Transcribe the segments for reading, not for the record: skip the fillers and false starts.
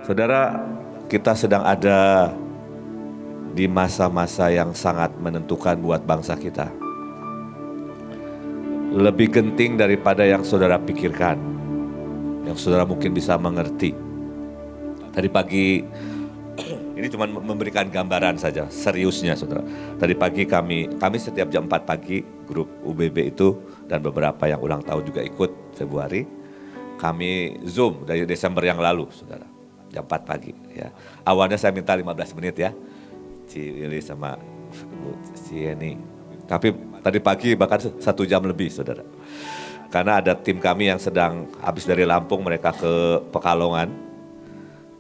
Saudara, kita sedang ada di masa-masa yang sangat menentukan buat bangsa kita. Lebih genting daripada yang saudara pikirkan, yang saudara mungkin bisa mengerti. Tadi pagi, ini cuma memberikan gambaran saja, seriusnya saudara. Tadi pagi kami setiap jam 4 pagi, grup UBB itu dan beberapa yang ulang tahun juga ikut Februari. Kami Zoom dari Desember yang lalu saudara, jam 4 pagi. Ya. Awalnya saya minta 15 menit ya, Ci Willy sama Ci Yeni. Tapi tadi pagi bahkan 1 jam lebih saudara. Karena ada tim kami yang sedang habis dari Lampung, mereka ke Pekalongan.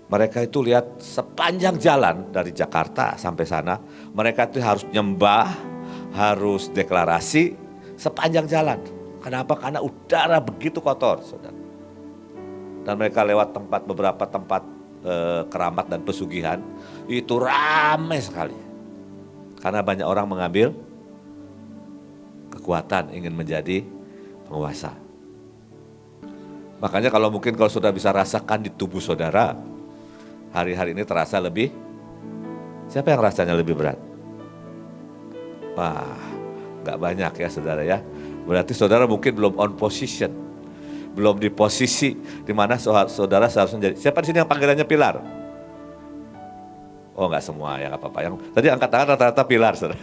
Mereka itu lihat sepanjang jalan dari Jakarta sampai sana, mereka itu harus nyembah, harus deklarasi sepanjang jalan. Kenapa? Karena udara begitu kotor saudara. Dan mereka lewat beberapa tempat keramat dan pesugihan, itu ramai sekali. Karena banyak orang mengambil kekuatan ingin menjadi penguasa. Makanya kalau saudara bisa rasakan di tubuh saudara, hari-hari ini terasa lebih, siapa yang rasanya lebih berat? Wah, gak banyak ya saudara ya. Berarti saudara mungkin belum on position, belum di posisi di mana saudara seharusnya jadi. Siapa di sini yang panggilannya pilar? Oh, gak semua ya, gak apa-apa. Yang tadi angkat tangan rata-rata pilar saudara.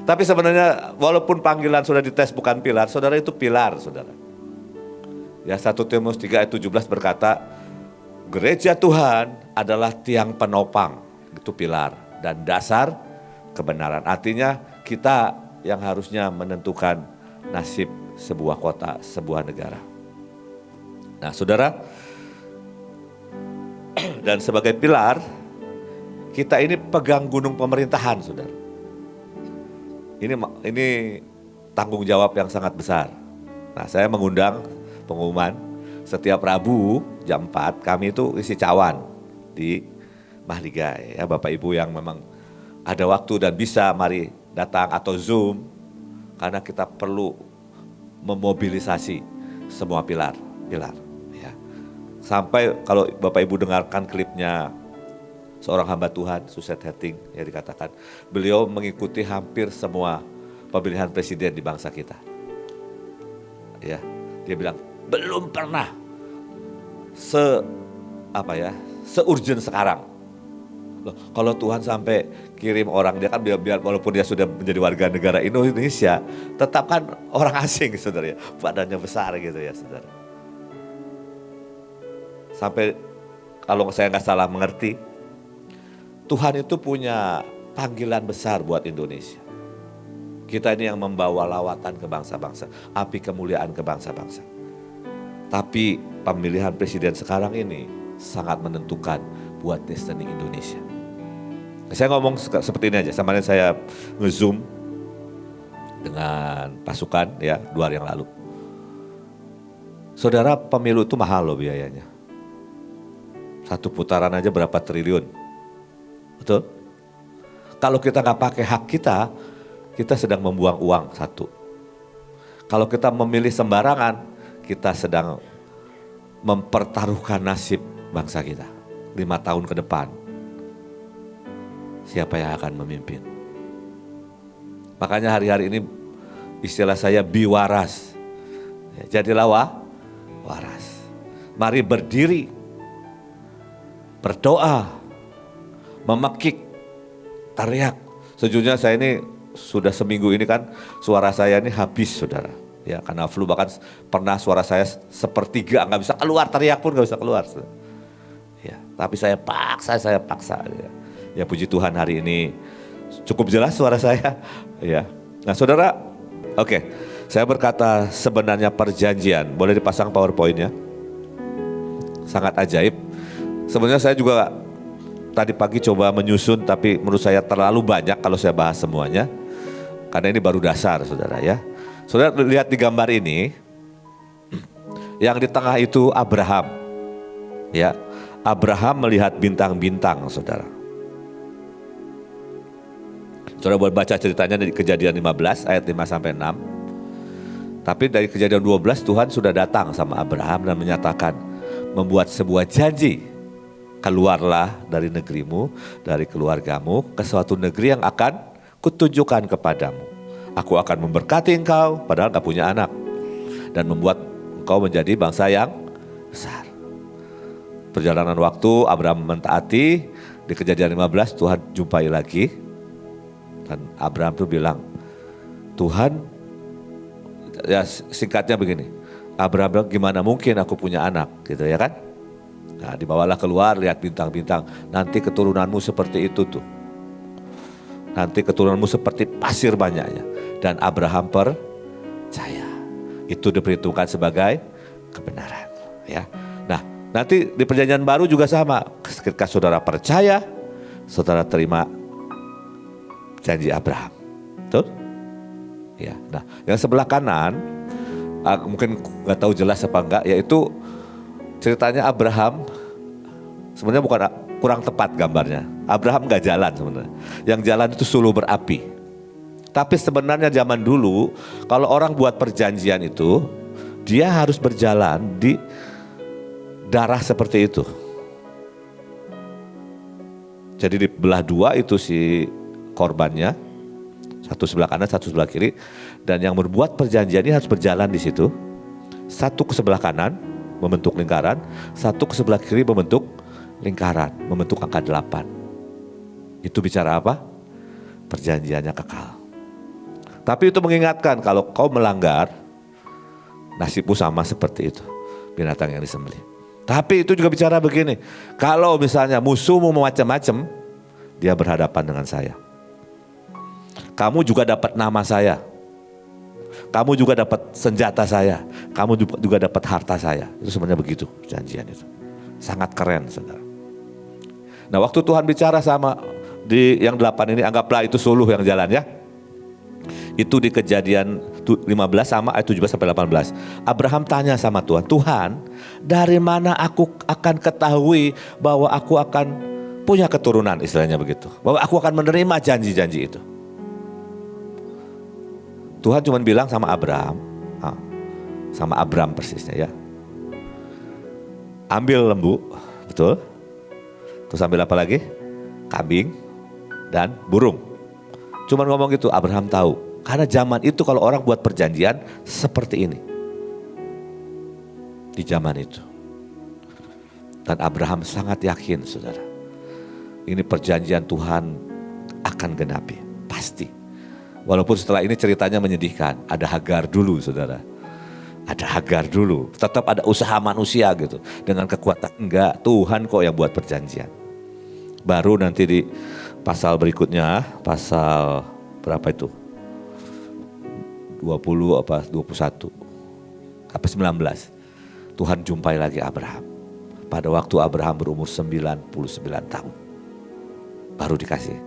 Tapi sebenarnya walaupun panggilan sudah dites bukan pilar, saudara itu pilar saudara. Ya, 1 Timotius 3 ayat 17 berkata, gereja Tuhan adalah tiang penopang, itu pilar dan dasar kebenaran. Artinya kita yang harusnya menentukan nasib sebuah kota, sebuah negara. Nah saudara, dan sebagai pilar, kita ini pegang gunung pemerintahan saudara. Ini tanggung jawab yang sangat besar. Nah saya mengundang pengumuman, setiap Rabu jam 4 kami itu isi cawan di Mahligai. Ya, Bapak Ibu yang memang ada waktu dan bisa mari datang atau Zoom. Karena kita perlu memobilisasi semua pilar. Ya. Sampai kalau Bapak Ibu dengarkan klipnya seorang hamba Tuhan, Suset Hetting, ya dikatakan beliau mengikuti hampir semua pemilihan presiden di bangsa kita. Ya, dia bilang belum pernah se-urgent sekarang. Loh, kalau Tuhan sampai kirim orang, dia kan biar walaupun dia sudah menjadi warga negara Indonesia, tetap kan orang asing saudara ya, badannya besar gitu ya saudara. Sampai kalau saya nggak salah mengerti, Tuhan itu punya panggilan besar buat Indonesia. Kita ini yang membawa lawatan ke bangsa-bangsa, api kemuliaan ke bangsa-bangsa. Tapi pemilihan presiden sekarang ini sangat menentukan buat destiny Indonesia. Saya ngomong seperti ini aja, kemarin saya nge-zoom dengan pasukan ya 2 hari yang lalu. Saudara, pemilu itu mahal loh biayanya. 1 putaran aja berapa triliun. Betul? Kalau kita nggak pakai hak kita sedang membuang uang 1. Kalau kita memilih sembarangan, kita sedang mempertaruhkan nasib bangsa kita 5 tahun ke depan. Siapa yang akan memimpin? Makanya hari-hari ini istilah saya biwaras. Ya, jadilah waras. Mari berdiri, berdoa, memekik, teriak. Sejujurnya saya ini sudah seminggu ini kan suara saya ini habis saudara. Ya karena flu, bahkan pernah suara saya sepertiga nggak bisa keluar, teriak pun nggak bisa keluar. Saudara. Ya, tapi saya paksa. Ya puji Tuhan hari ini cukup jelas suara saya. Ya, nah saudara, oke, saya berkata sebenarnya perjanjian, boleh dipasang PowerPoint-nya. Sangat ajaib. Sebenarnya saya juga tadi pagi coba menyusun, tapi menurut saya terlalu banyak kalau saya bahas semuanya. Karena ini baru dasar saudara ya. Saudara lihat di gambar ini, yang di tengah itu Abraham. Ya, Abraham melihat bintang-bintang saudara. Saudara boleh baca ceritanya di Kejadian 15 ayat 5-6. Tapi dari Kejadian 12 Tuhan sudah datang sama Abraham dan menyatakan, membuat sebuah janji keluarlah dari negerimu, dari keluargamu ke suatu negeri yang akan kutunjukkan kepadamu. Aku akan memberkati engkau, padahal gak punya anak, dan membuat engkau menjadi bangsa yang besar. Perjalanan waktu, Abraham mentaati, di Kejadian 15 Tuhan jumpai lagi. Dan Abraham tuh bilang, Tuhan, ya singkatnya begini, Abraham bilang gimana mungkin aku punya anak, gitu ya kan. Nah dibawalah keluar, lihat bintang-bintang, nanti keturunanmu seperti itu tuh. Nanti keturunanmu seperti pasir banyaknya. Dan Abraham percaya. Itu diperhitungkan sebagai kebenaran. Ya. Nah nanti di perjanjian baru juga sama. Ketika saudara percaya, saudara terima janji Abraham. Betul? Ya. Nah yang sebelah kanan, mungkin gak tahu jelas apa enggak, yaitu ceritanya Abraham. Sebenarnya bukan, kurang tepat gambarnya. Abraham gak jalan sebenarnya. Yang jalan itu suluh berapi. Tapi sebenarnya zaman dulu, kalau orang buat perjanjian itu, dia harus berjalan di darah seperti itu. Jadi dibelah dua itu si korbannya, satu sebelah kanan, satu sebelah kiri, dan yang berbuat perjanjian ini harus berjalan di situ. Satu ke sebelah kanan membentuk lingkaran, satu ke sebelah kiri membentuk lingkaran, membentuk angka 8. Itu bicara apa? Perjanjiannya kekal. Tapi itu mengingatkan kalau kau melanggar, nasibmu sama seperti itu, binatang yang disembelih. Tapi itu juga bicara begini, kalau misalnya musuhmu macam-macam, dia berhadapan dengan saya. Kamu juga dapat nama saya. Kamu juga dapat senjata saya. Kamu juga dapat harta saya. Itu sebenarnya begitu perjanjian itu. Sangat keren, saudara. Nah waktu Tuhan bicara sama di yang 8 ini, anggaplah itu suluh yang jalan ya. Itu di Kejadian 15 sama ayat 17 sampai 18. Abraham tanya sama Tuhan, Tuhan, dari mana aku akan ketahui bahwa aku akan punya keturunan, istilahnya begitu. Bahwa aku akan menerima janji-janji itu. Tuhan cuma bilang sama Abraham persisnya ya. Ambil lembu, betul. Terus ambil apa lagi? Kambing dan burung. Cuma ngomong gitu, Abraham tahu. Karena zaman itu kalau orang buat perjanjian seperti ini. Di zaman itu. Dan Abraham sangat yakin, saudara. Ini perjanjian Tuhan akan genapi, pasti. Walaupun setelah ini ceritanya menyedihkan. Ada Hagar dulu, saudara. Ada Hagar dulu. Tetap ada usaha manusia gitu. Dengan kekuatan, enggak, Tuhan kok yang buat perjanjian. Baru nanti di pasal berikutnya, pasal berapa itu? 20 apa 21 apa 19. Tuhan jumpai lagi Abraham. Pada waktu Abraham berumur 99 tahun. Baru dikasih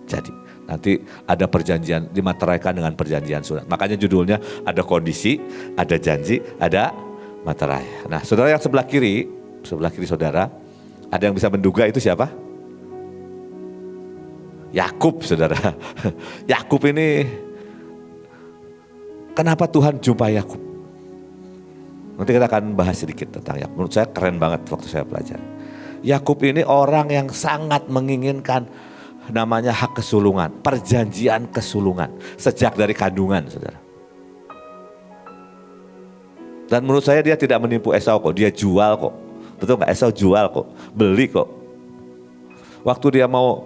jadi. Nanti ada perjanjian, dimateraikan dengan perjanjian surat. Makanya judulnya ada kondisi, ada janji, ada materai. Nah saudara yang sebelah kiri saudara, ada yang bisa menduga itu siapa? Yakub, saudara. Yakub ini, kenapa Tuhan jumpa Yakub? Nanti kita akan bahas sedikit tentang Yakub. Menurut saya keren banget waktu saya belajar. Yakub ini orang yang sangat menginginkan namanya hak kesulungan, perjanjian kesulungan sejak dari kandungan, saudara. Dan menurut saya dia tidak menipu Esau kok, dia jual kok. Betul nggak? Esau jual kok, beli kok. Waktu dia mau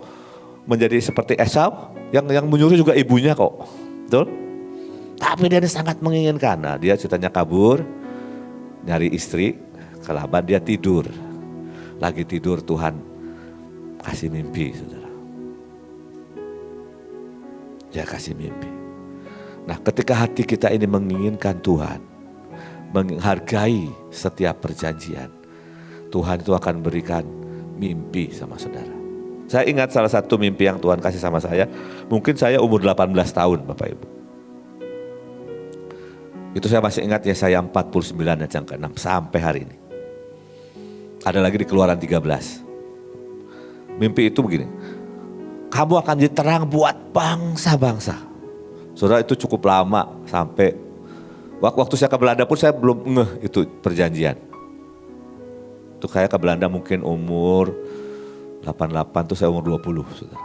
menjadi seperti Esau, yang menyuruh juga ibunya kok, betul? Tapi dia sangat menginginkan. Nah, dia ceritanya kabur, nyari istri, ke Laban, dia tidur. Lagi tidur Tuhan kasih mimpi, saudara. Dia kasih mimpi. Nah, ketika hati kita ini menginginkan Tuhan, menghargai setiap perjanjian, Tuhan itu akan berikan mimpi sama saudara. Saya ingat salah satu mimpi yang Tuhan kasih sama saya, mungkin saya umur 18 tahun Bapak Ibu. Itu saya masih ingat ya, saya 49 ayat yang ke-6 sampai hari ini. Ada lagi di Keluaran 13. Mimpi itu begini, kamu akan jadi terang buat bangsa-bangsa. Saudara, itu cukup lama, sampai waktu saya ke Belanda pun saya belum ngeh itu perjanjian. Itu saya ke Belanda mungkin umur 88 tuh saya umur 20, saudara.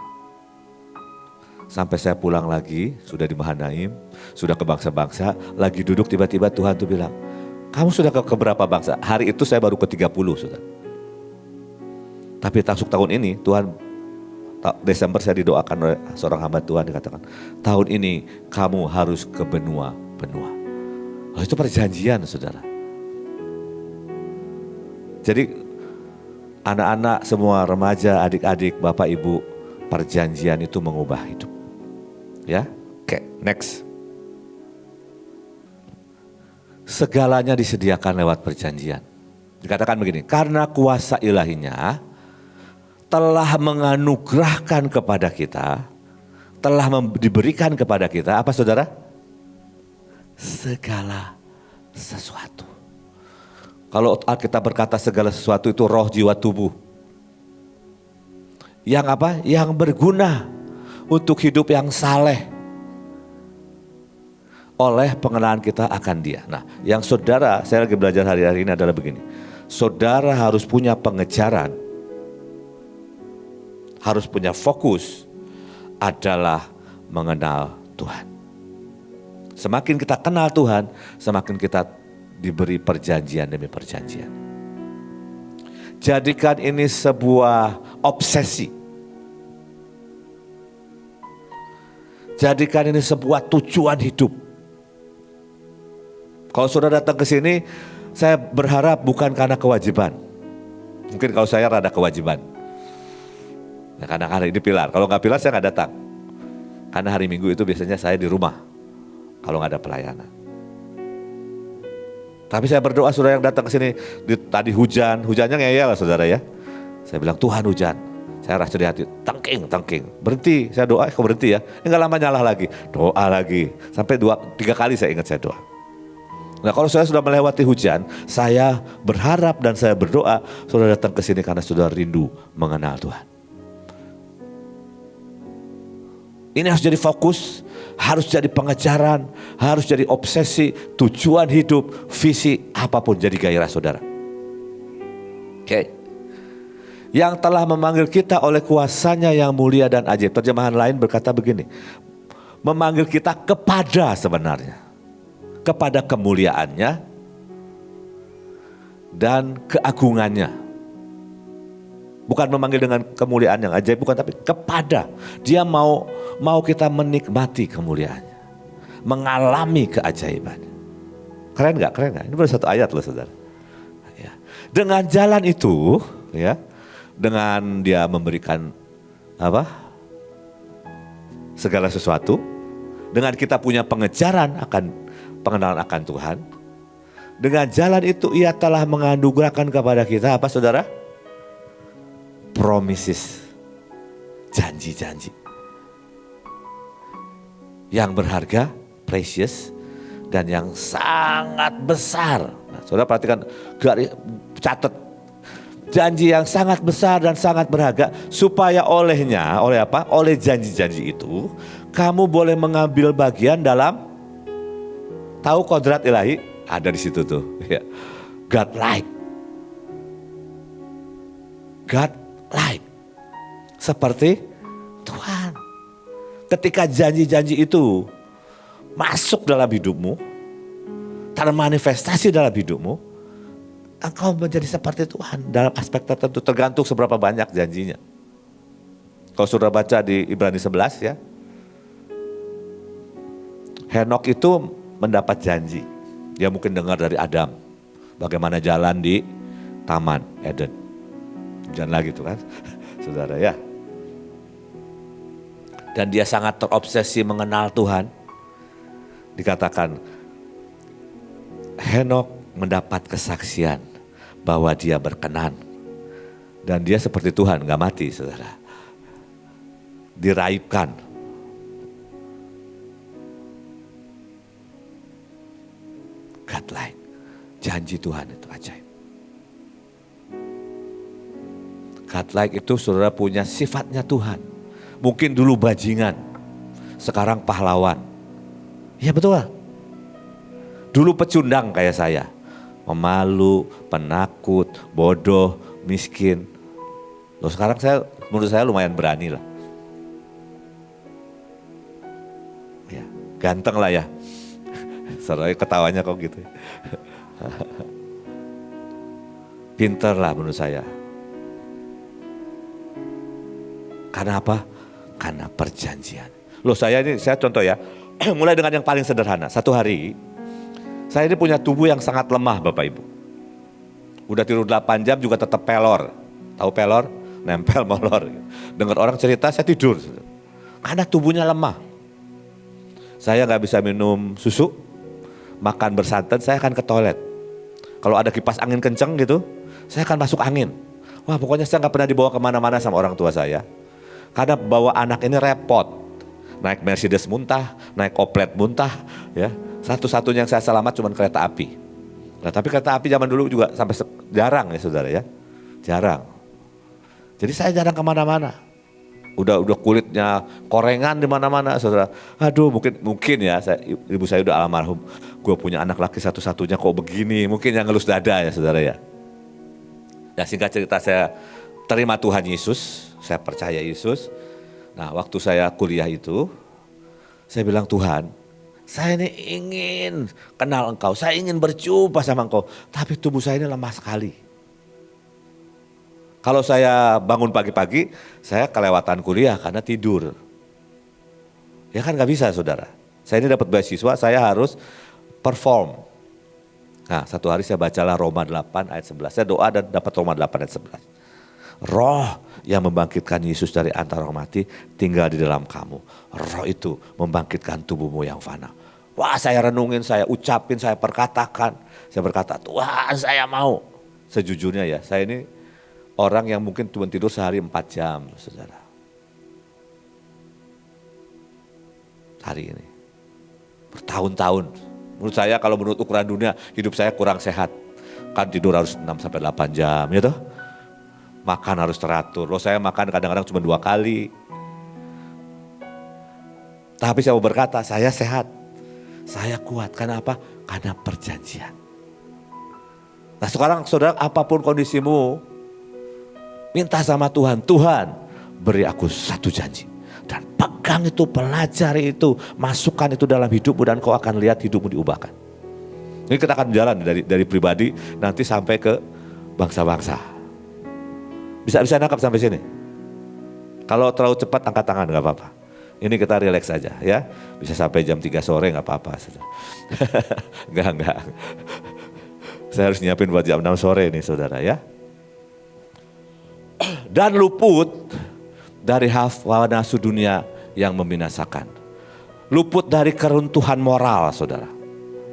Sampai saya pulang lagi, sudah di Mahanaim, sudah ke bangsa-bangsa, lagi duduk tiba-tiba Tuhan tuh bilang, kamu sudah ke berapa bangsa? Hari itu saya baru ke 30, saudara. Tapi masuk tahun ini, Tuhan, Desember saya didoakan oleh seorang hamba Tuhan, dikatakan, tahun ini kamu harus ke benua-benua. Oh, itu perjanjian, saudara. Jadi anak-anak semua, remaja, adik-adik, bapak ibu, perjanjian itu mengubah hidup. Ya, oke, next. Segalanya disediakan lewat perjanjian. Dikatakan begini, karena kuasa ilahinya telah menganugerahkan kepada kita, telah diberikan kepada kita, apa saudara? Segala sesuatu. Kalau Alkitab berkata segala sesuatu itu roh, jiwa, tubuh. Yang apa? Yang berguna untuk hidup yang saleh oleh pengenalan kita akan Dia. Nah, yang saudara, saya lagi belajar hari-hari ini adalah begini. Saudara harus punya pengejaran, harus punya fokus adalah mengenal Tuhan. Semakin kita kenal Tuhan, semakin kita diberi perjanjian demi perjanjian. Jadikan ini sebuah obsesi. Jadikan ini sebuah tujuan hidup. Kalau saudara datang ke sini, saya berharap bukan karena kewajiban. Mungkin kalau saya rada kewajiban. Nah, karena hari ini pilar. Kalau nggak pilar saya nggak datang. Karena hari Minggu itu biasanya saya di rumah. Kalau nggak ada pelayanan. Tapi saya berdoa saudara yang datang ke sini, tadi hujannya ngeyel lah saudara ya. Saya bilang Tuhan hujan. Saya rasa di hati, tangking. Berhenti, saya doa, kok berhenti ya. Enggak lama nyala lagi, doa lagi. Sampai 2-3 kali saya ingat saya doa. Nah kalau saya sudah melewati hujan, saya berharap dan saya berdoa, saudara datang ke sini karena saudara rindu mengenal Tuhan. Ini harus jadi fokus, harus jadi pengejaran, harus jadi obsesi, tujuan hidup, visi, apapun jadi gairah saudara. Oke. Yang telah memanggil kita oleh kuasanya yang mulia dan ajaib. Terjemahan lain berkata begini, memanggil kita kepada sebenarnya, kepada kemuliaannya dan keagungannya. Bukan memanggil dengan kemuliaan yang ajaib, bukan, tapi kepada. Dia mau kita menikmati kemuliaannya, mengalami keajaibannya. Keren gak? Ini baru satu ayat loh saudara. Ya. Dengan jalan itu, ya, dengan dia memberikan apa? Segala sesuatu, dengan kita punya pengejaran akan pengenalan akan Tuhan. Dengan jalan itu ia telah menganugerahkan kepada kita apa saudara? Promises, janji-janji yang berharga, precious, dan yang sangat besar. Nah, saudara perhatikan, catat, janji yang sangat besar dan sangat berharga, supaya oleh apa? Oleh janji-janji itu, kamu boleh mengambil bagian dalam tahu kodrat ilahi, ada di situ tuh, ya. God like, seperti Tuhan. Ketika janji-janji itu masuk dalam hidupmu, termanifestasi dalam hidupmu, engkau menjadi seperti Tuhan dalam aspek tertentu, tergantung seberapa banyak janjinya. Kalau sudah baca di Ibrani 11 ya, Henok itu mendapat janji. Dia mungkin dengar dari Adam bagaimana jalan di Taman Eden. Jalan lagi tuh kan, saudara ya. Dan dia sangat terobsesi mengenal Tuhan. Dikatakan Henok mendapat kesaksian bahwa dia berkenan. Dan dia seperti Tuhan, gak mati saudara. Diraibkan. God-like. Janji Tuhan itu ajaib. God-like itu saudara punya sifatnya Tuhan. Mungkin dulu bajingan, sekarang pahlawan. Iya betul. Dulu pecundang kayak saya. Pemalu, penakut, bodoh, miskin. Loh sekarang menurut saya lumayan berani lah. Ya, ganteng lah ya. Soalnya ketawanya kok gitu. Pinter lah menurut saya. Karena apa? Karena perjanjian. Loh saya contoh ya, mulai dengan yang paling sederhana. Satu hari, saya ini punya tubuh yang sangat lemah Bapak Ibu. Udah tidur 8 jam juga tetap pelor. Tahu pelor? Nempel molor. Dengar orang cerita saya tidur. Karena tubuhnya lemah. Saya gak bisa minum susu, makan bersantan, saya akan ke toilet. Kalau ada kipas angin kenceng gitu, saya akan masuk angin. Wah pokoknya saya gak pernah dibawa kemana-mana sama orang tua saya. Karena bawa anak ini repot. Naik Mercedes muntah, naik Oplet muntah. Ya, satu-satunya yang saya selamat cuma kereta api. Nah tapi kereta api zaman dulu juga sampai jarang ya saudara ya. Jarang. Jadi saya jarang kemana-mana. Udah kulitnya korengan di mana-mana saudara. Aduh mungkin ya, ibu saya udah almarhum. Gue punya anak laki satu-satunya kok begini. Mungkin yang ngelus dada ya saudara ya. Ya singkat cerita saya terima Tuhan Yesus. Saya percaya Yesus. Nah waktu saya kuliah itu, saya bilang Tuhan, saya ini ingin kenal Engkau, saya ingin berjumpa sama Engkau. Tapi tubuh saya ini lemah sekali. Kalau saya bangun pagi-pagi, saya kelewatan kuliah karena tidur. Ya kan gak bisa saudara. Saya ini dapat beasiswa, saya harus perform. Nah satu hari saya bacalah Roma 8 ayat 11. Saya doa dan dapat Roma 8 ayat 11. Roh yang membangkitkan Yesus dari antara orang mati tinggal di dalam kamu. Roh itu membangkitkan tubuhmu yang fana. Wah saya renungin, saya ucapin, saya perkatakan. Saya berkata Tuhan saya mau. Sejujurnya ya saya ini orang yang mungkin cuma tidur sehari 4 jam saudara. Hari ini. Bertahun-tahun. Menurut saya kalau menurut ukuran dunia hidup saya kurang sehat. Kan tidur harus 6-8 jam ya toh. Makan harus teratur. Loh saya makan kadang-kadang cuma 2 kali. Tapi saya mau berkata, saya sehat. Saya kuat. Karena apa? Karena perjanjian. Nah sekarang saudara apapun kondisimu, minta sama Tuhan. Tuhan beri aku satu janji. Dan pegang itu, pelajari itu, masukkan itu dalam hidupmu dan kau akan lihat hidupmu diubahkan. Ini kita akan jalan dari pribadi nanti sampai ke bangsa-bangsa. Bisa nangkap sampai sini. Kalau terlalu cepat angkat tangan gak apa-apa. Ini kita relax aja ya. Bisa sampai jam 3 sore gak apa-apa. Enggak. Saya harus nyiapin buat jam 6 sore nih saudara ya. Dan luput dari hawa nafsu dunia yang membinasakan. Luput dari keruntuhan moral saudara.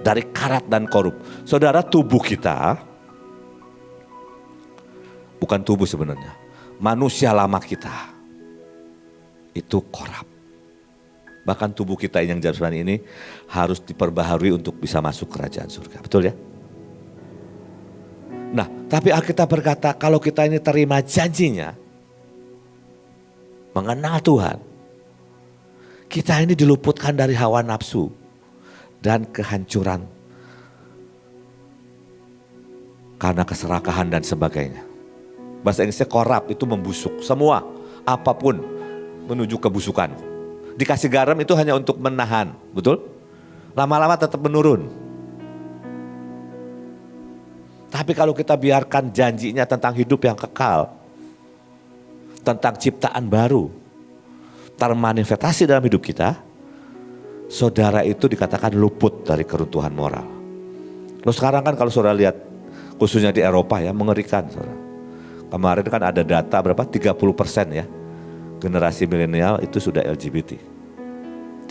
Dari karat dan korup. Saudara tubuh kita bukan tubuh sebenarnya. Manusia lama kita itu korup. Bahkan tubuh kita yang jasmani ini harus diperbaharui untuk bisa masuk kerajaan surga. Betul ya? Nah, tapi Alkitab berkata kalau kita ini terima janjinya, mengenal Tuhan, kita ini diluputkan dari hawa nafsu dan kehancuran karena keserakahan dan sebagainya. Bahasa Inggrisnya korup itu membusuk. Semua, apapun menuju kebusukan. Dikasih garam itu hanya untuk menahan, betul? Lama-lama tetap menurun. Tapi kalau kita biarkan janjinya tentang hidup yang kekal, tentang ciptaan baru, termanifestasi dalam hidup kita, saudara itu dikatakan luput dari keruntuhan moral. Loh sekarang kan kalau saudara lihat, khususnya di Eropa ya, mengerikan saudara. Kemarin kan ada data berapa? 30% ya. Generasi milenial itu sudah LGBT.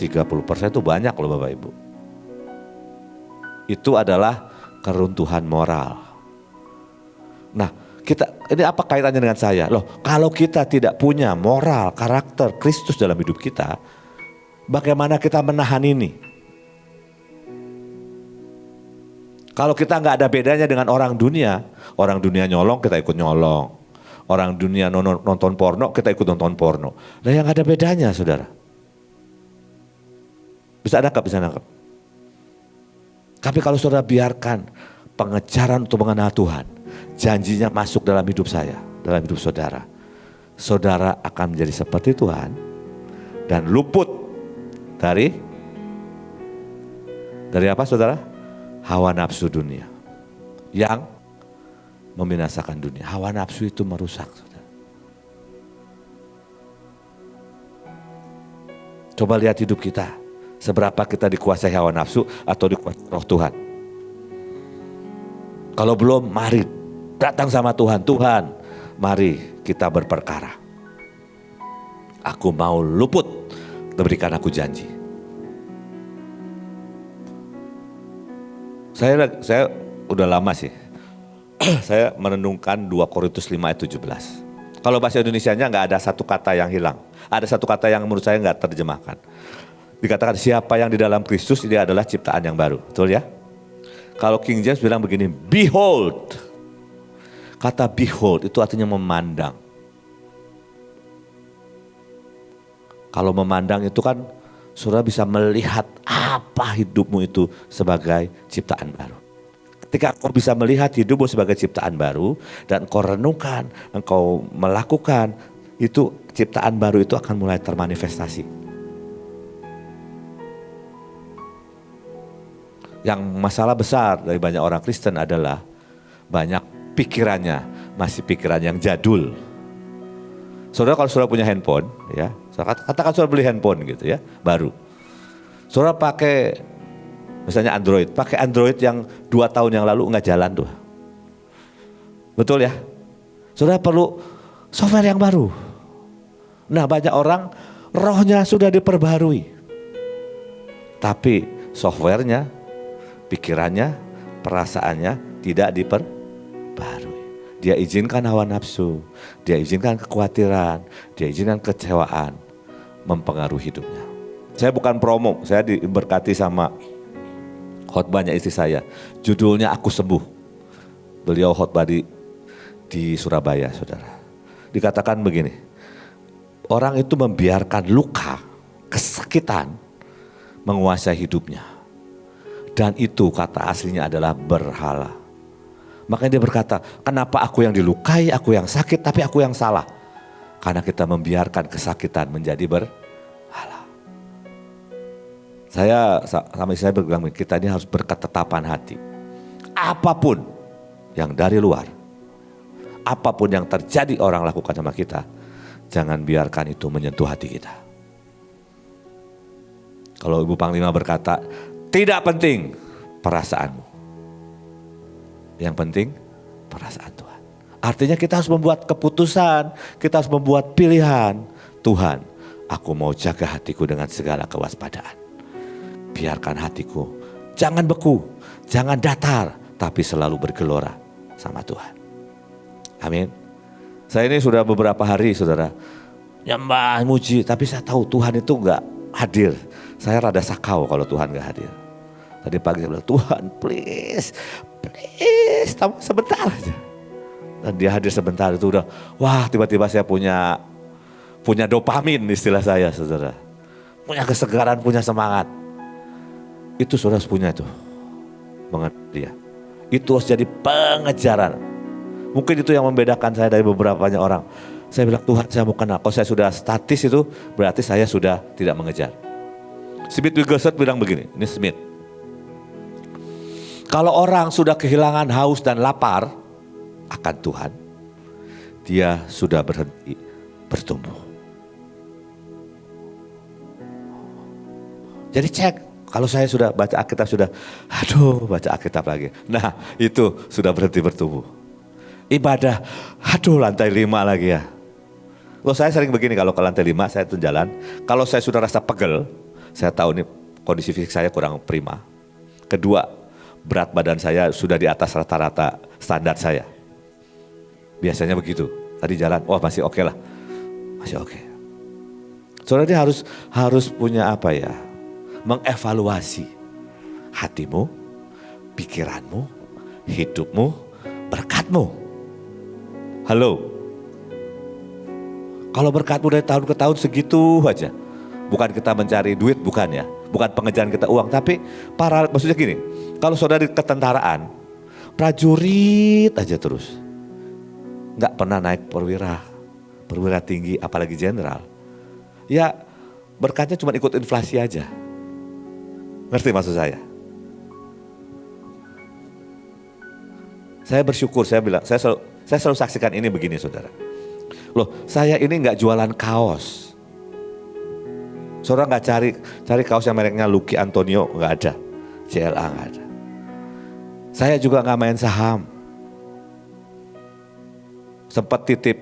30% itu banyak loh Bapak Ibu. Itu adalah keruntuhan moral. Nah, ini apa kaitannya dengan saya? Loh, kalau kita tidak punya moral, karakter Kristus dalam hidup kita, bagaimana kita menahan ini? Kalau kita nggak ada bedanya dengan orang dunia nyolong kita ikut nyolong. Orang dunia nonton porno kita ikut nonton porno. Nah yang ada bedanya saudara. Bisa nangkap. Tapi kalau saudara biarkan pengejaran untuk mengenal Tuhan, janjinya masuk dalam hidup saya, dalam hidup saudara. saudara akan menjadi seperti Tuhan dan luput dari apa saudara? Hawa nafsu dunia yang membinasakan dunia. Hawa nafsu itu merusak, saudara. Coba lihat hidup kita. Seberapa kita dikuasai hawa nafsu atau dikuasai roh Tuhan. Kalau belum, mari datang sama Tuhan. Tuhan, mari kita berperkara. Aku mau luput, berikan aku janji. Saya udah lama sih. Saya merenungkan 2 Korintus 5 ayat 17. Kalau bahasa Indonesianya nggak ada satu kata yang hilang. Ada satu kata yang menurut saya nggak terjemahkan. Dikatakan siapa yang di dalam Kristus dia adalah ciptaan yang baru. Betul ya? Kalau King James bilang begini, behold. Kata behold itu artinya memandang. Kalau memandang itu kan saudara bisa melihat apa hidupmu itu sebagai ciptaan baru. Ketika kau bisa melihat hidupmu sebagai ciptaan baru dan kau renungkan, engkau melakukan, itu ciptaan baru itu akan mulai termanifestasi. Yang masalah besar dari banyak orang Kristen adalah banyak pikirannya masih pikiran yang jadul. Saudara kalau saudara punya handphone, ya, katakan saudara beli handphone gitu ya, baru. Saudara pakai misalnya Android, pakai Android yang 2 tahun yang lalu nggak jalan tuh. Betul ya? Saudara perlu software yang baru. Nah banyak orang rohnya sudah diperbarui. Tapi softwarenya, pikirannya, perasaannya tidak diperbarui. Dia izinkan hawa nafsu, dia izinkan kekhawatiran, dia izinkan kecewaan mempengaruhi hidupnya. Saya bukan promo, saya diberkati sama khotbahnya istri saya. Judulnya Aku Sembuh. Beliau khotbah di Surabaya, saudara. Dikatakan begini, orang itu membiarkan luka, kesakitan menguasai hidupnya. Dan itu kata aslinya adalah berhala. Makanya dia berkata, kenapa aku yang dilukai, aku yang sakit, tapi aku yang salah. Karena kita membiarkan kesakitan menjadi berhala. Saya sama istri saya berbilang, kita ini harus berketetapan hati. Apapun yang dari luar, apapun yang terjadi orang lakukan sama kita, jangan biarkan itu menyentuh hati kita. Kalau Ibu Panglima berkata, tidak penting perasaanmu. Yang penting perasaan Tuhan. Artinya kita harus membuat keputusan, kita harus membuat pilihan. Tuhan, aku mau jaga hatiku dengan segala kewaspadaan. Biarkan hatiku jangan beku, jangan datar, tapi selalu bergelora sama Tuhan. Amin. Saya ini sudah beberapa hari saudara, nyembah, muji, tapi saya tahu Tuhan itu enggak hadir. Saya rada sakau kalau Tuhan enggak hadir. Tadi pagi saya bilang, Tuhan please tambah sebentar aja. Dan dia hadir sebentar itu udah, wah tiba-tiba saya punya dopamin istilah saya saudara. Punya kesegaran, punya semangat. Itu saudara harus punya itu. Mengerti dia. Itu harus jadi pengejaran. Mungkin itu yang membedakan saya dari beberapa banyak orang. Saya bilang, Tuhan saya mau kenal. Kalau saya sudah statis itu berarti saya sudah tidak mengejar. Smith Wigglesworth bilang begini, ini Smith. Kalau orang sudah kehilangan haus dan lapar akan Tuhan, dia sudah berhenti bertumbuh. Jadi cek, kalau saya sudah baca Alkitab sudah, baca Alkitab lagi. Nah itu sudah berhenti bertumbuh. Ibadah, lantai 5 lagi ya. Loh saya sering begini kalau ke lantai 5 saya tuh jalan. Kalau saya sudah rasa pegel, saya tahu nih kondisi fisik saya kurang prima. Kedua, berat badan saya sudah di atas rata-rata standar saya. Biasanya begitu. Tadi jalan, masih oke lah. Masih oke. Saudara dia harus punya apa ya? Mengevaluasi hatimu, pikiranmu, hidupmu, berkatmu. Halo. Kalau berkatmu dari tahun ke tahun segitu aja. Bukan kita mencari duit, bukan ya. Bukan pengejaran kita uang, tapi maksudnya gini. Kalau saudara di ketentaraan, prajurit aja terus. Nggak pernah naik perwira. perwira tinggi, apalagi jenderal, ya berkatnya cuma ikut inflasi aja. Ngerti maksud saya? Saya bersyukur, saya selalu saksikan ini begini saudara. Loh, saya ini nggak jualan kaos. Saudara nggak cari kaos yang mereknya Lucky Antonio, nggak ada. CLA nggak ada. Saya juga nggak main saham. Sempat titip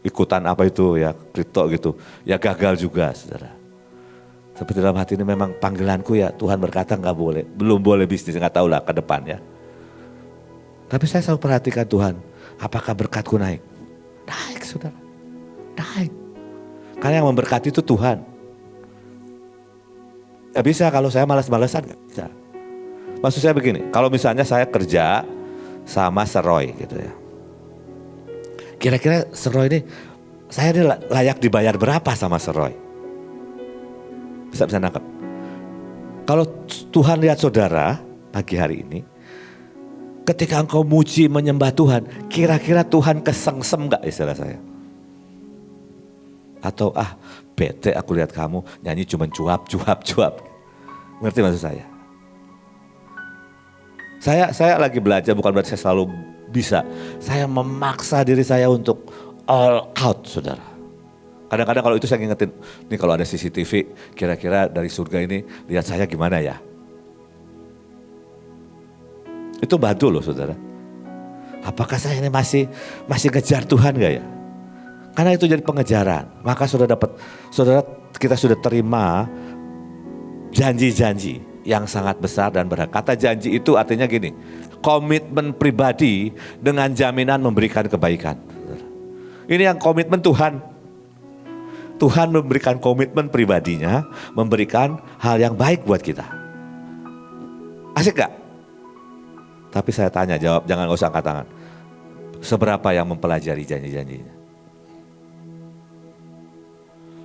ikutan apa itu ya, kripto gitu. Ya gagal juga saudara. Seperti dalam hati ini memang panggilanku ya, Tuhan berkata nggak boleh, belum boleh bisnis, nggak tahu lah ke depan ya. Tapi saya selalu perhatikan Tuhan, apakah berkatku naik? Naik saudara, naik. Karena yang memberkati itu Tuhan. Gak bisa kalau saya malas-malesan, gak bisa. Maksud saya begini, kalau misalnya saya kerja sama Seroy gitu ya. Kira-kira Seroy ini, saya ini layak dibayar berapa sama Seroy? Bisa nangkap. Kalau Tuhan lihat saudara pagi hari ini, ketika engkau muji menyembah Tuhan, kira-kira Tuhan kesengsem gak istilah saya? Atau bete aku lihat kamu nyanyi cuma cuap. Ngerti maksud saya? Saya lagi belajar, bukan berarti saya selalu bisa. Saya memaksa diri saya untuk all out saudara. Kadang-kadang kalau itu saya ngingetin, nih kalau ada CCTV kira-kira dari surga ini lihat saya gimana ya? Itu bantu loh saudara. Apakah saya ini masih ngejar Tuhan gak ya? Karena itu jadi pengejaran. Maka saudara kita sudah terima janji-janji yang sangat besar dan berharga. Kata janji itu artinya gini, komitmen pribadi dengan jaminan memberikan kebaikan. Ini yang komitmen Tuhan. Tuhan memberikan komitmen pribadinya, memberikan hal yang baik buat kita. Asik gak? Tapi saya tanya, jawab, jangan gak usah angkat tangan. Seberapa yang mempelajari janji-janjinya?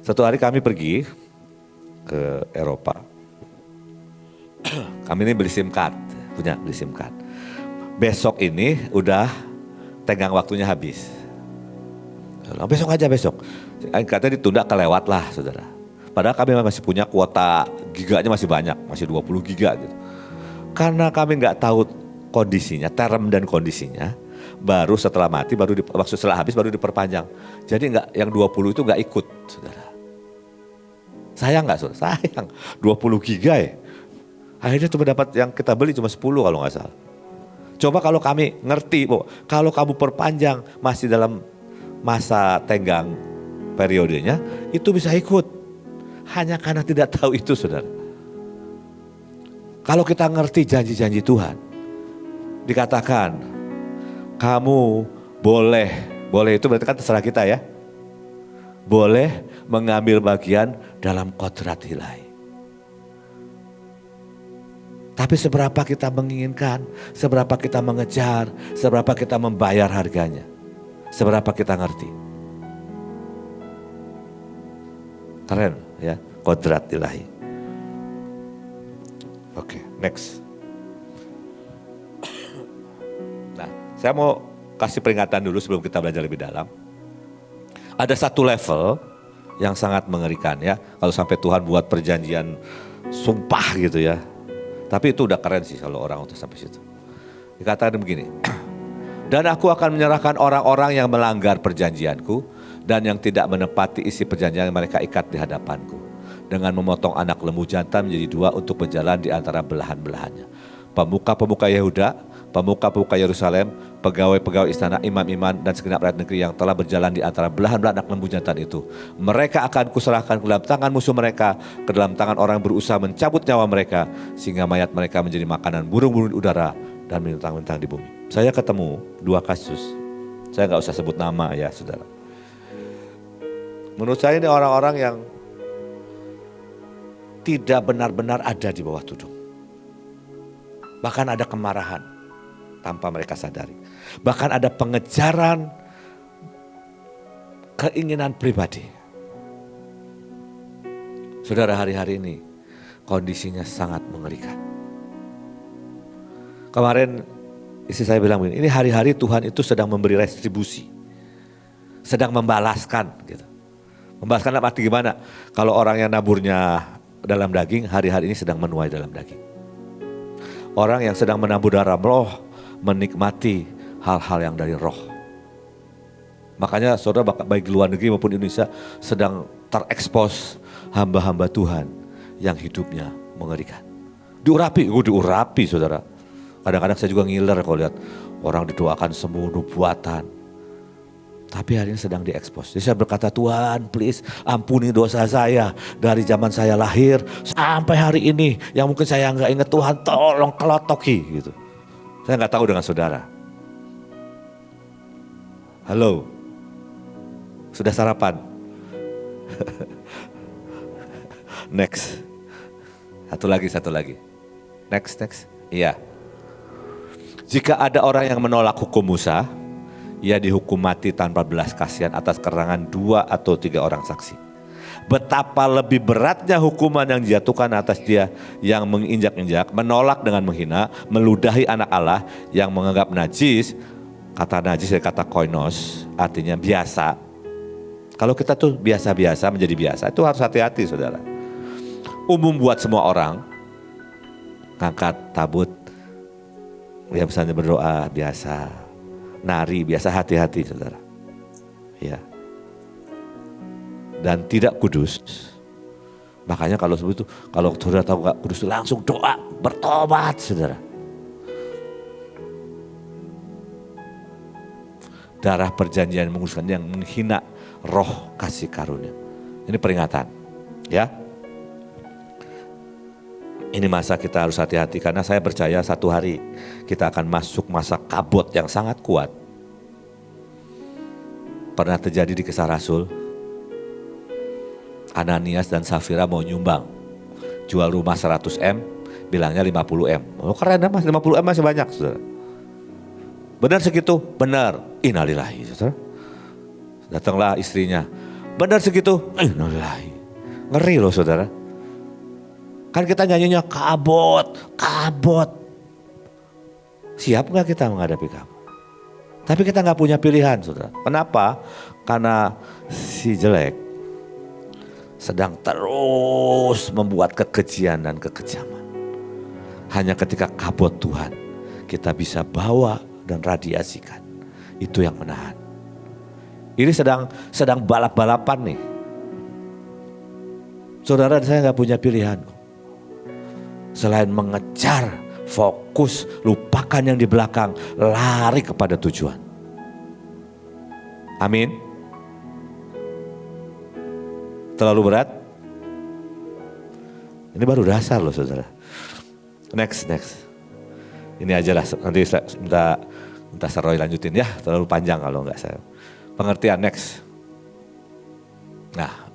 Satu hari kami pergi ke Eropa. Kami ini beli SIM card, beli SIM card. Besok ini udah tenggang waktunya habis. Besok aja besok. Katanya ditunda kelewat lah saudara. Padahal kami masih punya kuota giganya masih banyak, masih 20 giga gitu. Karena kami nggak tahu kondisinya, term dan kondisinya, baru setelah mati, setelah habis baru diperpanjang. Jadi yang 20 itu nggak ikut saudara. Sayang nggak saudara? Sayang, 20 giga ya. Akhirnya cuma dapat yang kita beli cuma 10 kalau nggak salah. Coba kalau kami ngerti, kalau kamu perpanjang masih dalam masa tenggang periodenya, itu bisa ikut. Hanya karena tidak tahu itu saudara. Kalau kita ngerti janji-janji Tuhan, dikatakan kamu boleh itu berarti kan terserah kita ya. Boleh mengambil bagian dalam kodrat ilahi. Tapi seberapa kita menginginkan, seberapa kita mengejar, seberapa kita membayar harganya. Seberapa kita ngerti. Keren ya, kodrat ilahi. Oke, next. Nah, saya mau kasih peringatan dulu sebelum kita belajar lebih dalam. Ada satu level yang sangat mengerikan ya. Kalau sampai Tuhan buat perjanjian sumpah gitu ya. Tapi itu udah keren sih kalau orang udah sampai situ. Dikatakan begini. Dan aku akan menyerahkan orang-orang yang melanggar perjanjianku dan yang tidak menepati isi perjanjian yang mereka ikat di hadapanku. Dengan memotong anak lembu jantan menjadi dua untuk berjalan di antara belahan-belahannya. Pemuka-pemuka Yehuda, pemuka-pemuka Yerusalem, pegawai-pegawai istana, imam-imam dan segenap rakyat negeri yang telah berjalan di antara belahan-belahan anak lembu jantan itu. Mereka akan kuserahkan ke dalam tangan musuh mereka, ke dalam tangan orang yang berusaha mencabut nyawa mereka, sehingga mayat mereka menjadi makanan burung-burung di udara dan bintang-bintang di bumi. Saya ketemu dua kasus, saya gak usah sebut nama ya saudara. Menurut saya ini orang-orang yang tidak benar-benar ada di bawah tudung. Bahkan ada kemarahan tanpa mereka sadari. Bahkan ada pengejaran keinginan pribadi. Saudara, hari-hari ini kondisinya sangat mengerikan. Kemarin istri saya bilang begini, ini hari-hari Tuhan itu sedang memberi retribusi. sedang membalaskan gitu. Membalaskan dalam arti gimana? Kalau orang yang naburnya dalam daging, hari-hari ini sedang menuai dalam daging. Orang yang sedang menabur dalam roh, menikmati hal-hal yang dari roh. Makanya saudara baik di luar negeri maupun Indonesia sedang terekspos hamba-hamba Tuhan yang hidupnya mengerikan. Diurapi saudara. Kadang-kadang saya juga ngiler kalau lihat orang didoakan sembuh nubuatan. Tapi hari ini sedang diekspos. Jadi saya berkata, Tuhan please ampuni dosa saya. Dari zaman saya lahir sampai hari ini. Yang mungkin saya nggak ingat, Tuhan tolong kelotoki gitu. Saya nggak tahu dengan saudara. Halo, sudah sarapan? Next. Satu lagi. Next. Iya. Jika ada orang yang menolak hukum Musa, ia dihukum mati tanpa belas kasihan atas keterangan 2 atau 3 orang saksi. Betapa lebih beratnya hukuman yang dijatuhkan atas dia yang menginjak-injak, menolak dengan menghina, meludahi anak Allah, yang menganggap najis. Kata najis dari kata koinos, artinya biasa. Kalau kita tuh biasa-biasa menjadi biasa, itu harus hati-hati saudara. Umum buat semua orang, ngangkat tabut, ya misalnya berdoa biasa, nari biasa, hati-hati saudara. Ya. Dan tidak kudus. Makanya kalau sebut itu, kalau saudara tahu gak kudus, langsung doa, bertobat saudara. Darah perjanjian menguduskan yang menghina roh kasih karunia. Ini peringatan, ya. Ini masa kita harus hati-hati karena saya percaya satu hari kita akan masuk masa kabut yang sangat kuat. Pernah terjadi di Kisah Rasul. Ananias dan Safira mau nyumbang. Jual rumah 100 M, bilangnya 50 M. Oh keren mas, 50 M masih banyak saudara. Benar segitu? Benar. Innalillahi saudara. Datanglah istrinya. Benar segitu? Innalillahi. Ngeri loh saudara. Kan kita nyanyinya kabut. Siap gak kita menghadapi kamu? Tapi kita gak punya pilihan saudara. Kenapa? Karena si jelek sedang terus membuat kekejian dan kekejaman. Hanya ketika kabut Tuhan kita bisa bawa dan radiasikan. Itu yang menahan. Ini sedang balap-balapan nih. Saudara, saya gak punya pilihan. Selain mengejar, fokus, lupakan yang di belakang, lari kepada tujuan. Amin. Terlalu berat? Ini baru dasar loh saudara. Next. Ini aja lah, nanti saya minta Saroy lanjutin ya, terlalu panjang kalau enggak saya. Pengertian next. Nah,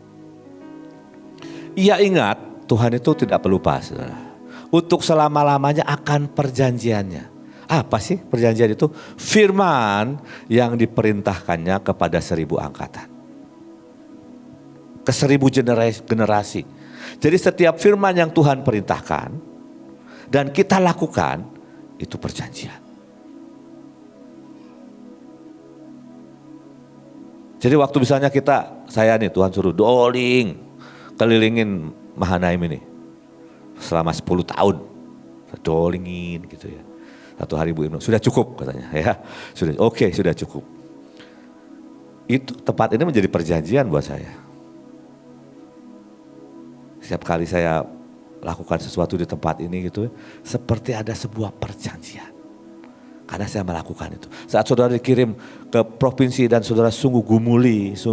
ia ingat Tuhan itu tidak pelupa saudara. Untuk selama-lamanya akan perjanjiannya. Apa sih perjanjian itu? Firman yang diperintahkannya kepada 1000 angkatan. Ke 1000 generasi. Jadi setiap firman yang Tuhan perintahkan dan kita lakukan itu perjanjian. Jadi waktu misalnya saya nih Tuhan suruh kelilingin Mahanaim ini selama 10 tahun, dolingin gitu ya. Satu hari Bu Ibnu, sudah cukup katanya ya. Sudah cukup. Itu tempat ini menjadi perjanjian buat saya. Setiap kali saya lakukan sesuatu di tempat ini gitu, seperti ada sebuah perjanjian. Karena saya melakukan itu. Saat saudara dikirim ke provinsi dan saudara sungguh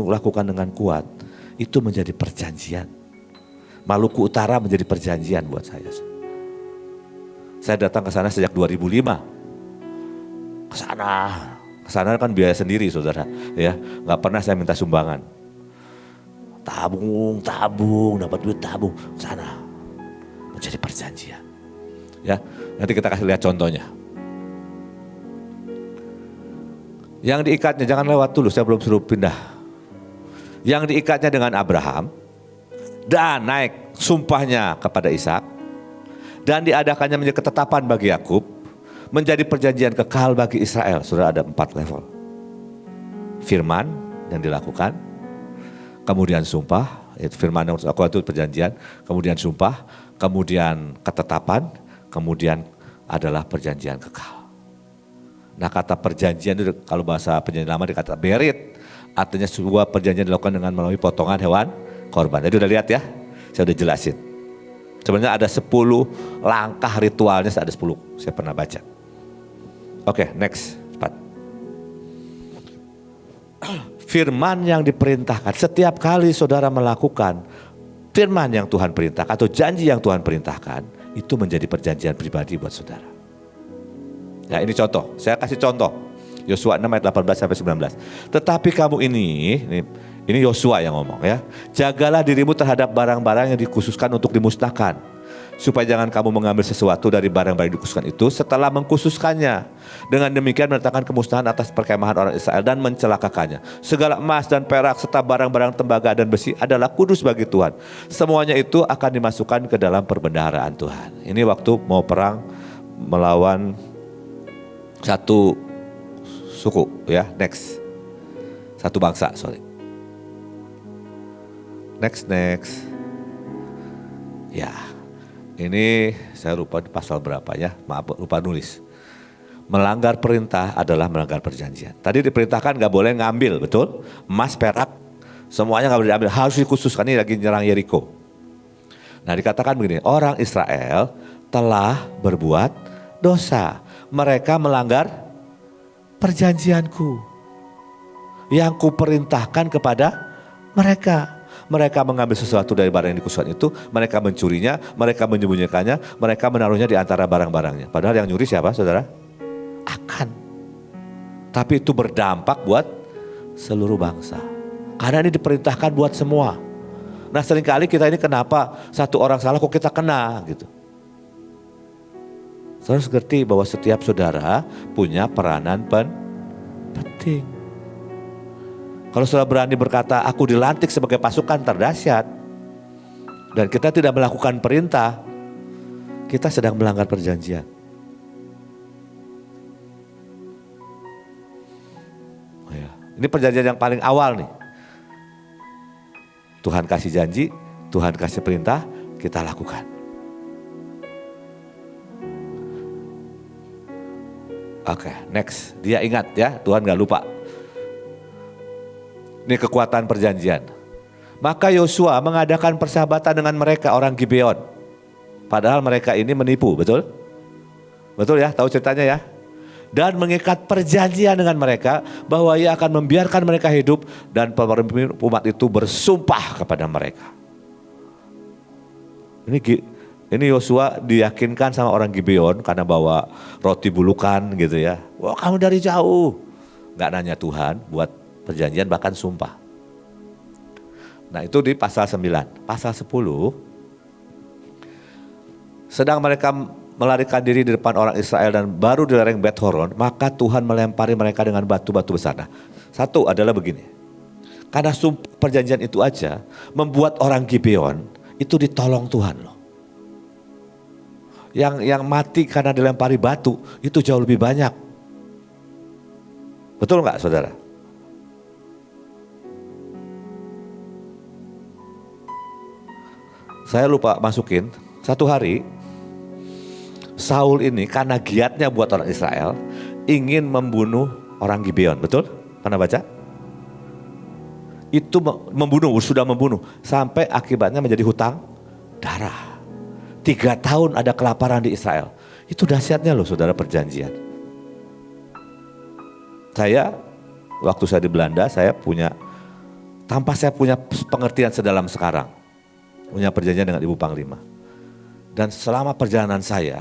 lakukan dengan kuat, itu menjadi perjanjian. Maluku Utara menjadi perjanjian buat saya. Saya datang ke sana sejak 2005. Ke sana kan biaya sendiri saudara, ya. Nggak pernah saya minta sumbangan. Tabung, dapat duit tabung, ke sana. Menjadi perjanjian. Ya, nanti kita kasih lihat contohnya. Yang diikatnya, jangan lewat dulu, saya belum suruh pindah. Yang diikatnya dengan Abraham, dan naik sumpahnya kepada Ishak, dan diadakannya menjadi ketetapan bagi Yakub, menjadi perjanjian kekal bagi Israel. Sudah ada 4 level. Firman yang dilakukan, kemudian sumpah, itu firman yang aku itu perjanjian, kemudian sumpah, kemudian ketetapan, kemudian adalah perjanjian kekal. Nah kata perjanjian itu kalau bahasa perjanjian lama dikata berit, artinya sebuah perjanjian dilakukan dengan melalui potongan hewan korban. Jadi udah lihat ya, saya udah jelasin. Sebenarnya ada 10 langkah ritualnya, ada 10, saya pernah baca. Oke, next, cepat. Firman yang diperintahkan, setiap kali saudara melakukan firman yang Tuhan perintahkan atau janji yang Tuhan perintahkan, itu menjadi perjanjian pribadi buat saudara. Ya ini contoh, saya kasih contoh. Yosua 6 ayat 18 sampai 19. Tetapi kamu ini Yosua yang ngomong ya. Jagalah dirimu terhadap barang-barang yang dikhususkan untuk dimusnahkan. Supaya jangan kamu mengambil sesuatu dari barang-barang yang dikhususkan itu setelah mengkhususkannya. Dengan demikian mendatangkan kemusnahan atas perkemahan orang Israel dan mencelakakannya. Segala emas dan perak serta barang-barang tembaga dan besi adalah kudus bagi Tuhan. Semuanya itu akan dimasukkan ke dalam perbendaharaan Tuhan. Ini waktu mau perang melawan satu suku ya, next. Satu bangsa, sorry. Next. Ya, ini saya lupa di pasal berapa ya, maaf lupa nulis. Melanggar perintah adalah melanggar perjanjian. Tadi diperintahkan gak boleh ngambil, betul? Emas, perak, semuanya gak boleh diambil, harus dikhususkan. Ini lagi nyerang Yeriko. Nah dikatakan begini, orang Israel telah berbuat dosa. Mereka melanggar perjanjianku yang kuperintahkan kepada mereka. Mereka mengambil sesuatu dari barang yang dikhususkan itu, mereka mencurinya, mereka menyembunyikannya, mereka menaruhnya di antara barang-barangnya. Padahal yang nyuri siapa saudara? Akan. Tapi itu berdampak buat seluruh bangsa. Karena ini diperintahkan buat semua. Nah seringkali kita ini kenapa satu orang salah kok kita kena gitu. Saudara harus ngerti bahwa setiap saudara punya peranan penting. Kalau saudara berani berkata, aku dilantik sebagai pasukan terdahsyat, dan kita tidak melakukan perintah, kita sedang melanggar perjanjian. Oh ya. Ini perjanjian yang paling awal nih. Tuhan kasih janji, Tuhan kasih perintah, kita lakukan. Oke, next. Dia ingat ya, Tuhan gak lupa. Ini kekuatan perjanjian. Maka Yosua mengadakan persahabatan dengan mereka orang Gibeon. Padahal mereka ini menipu, betul? Betul ya, tahu ceritanya ya? Dan mengikat perjanjian dengan mereka bahwa ia akan membiarkan mereka hidup dan pemimpin umat itu bersumpah kepada mereka. Ini Yosua diyakinkan sama orang Gibeon karena bawa roti bulukan gitu ya. Wah kamu dari jauh. Gak nanya Tuhan buat perjanjian bahkan sumpah. Nah itu di pasal 9. Pasal 10. Sedang mereka melarikan diri di depan orang Israel dan baru di lereng Bet Horon, maka Tuhan melempari mereka dengan batu-batu besar. Nah, satu adalah begini. Karena sumpah perjanjian itu aja membuat orang Gibeon itu ditolong Tuhan loh. Yang mati karena dilempari batu itu jauh lebih banyak. Betul nggak saudara? Saya lupa masukin, satu hari Saul ini karena giatnya buat orang Israel ingin membunuh orang Gibeon, betul? Pernah baca? Itu sudah membunuh sampai akibatnya menjadi hutang darah. 3 tahun ada kelaparan di Israel. Itu dahsyatnya loh saudara perjanjian. Saya waktu saya di Belanda tanpa saya punya pengertian sedalam sekarang. Punya perjanjian dengan Ibu Panglima. Dan selama perjalanan saya,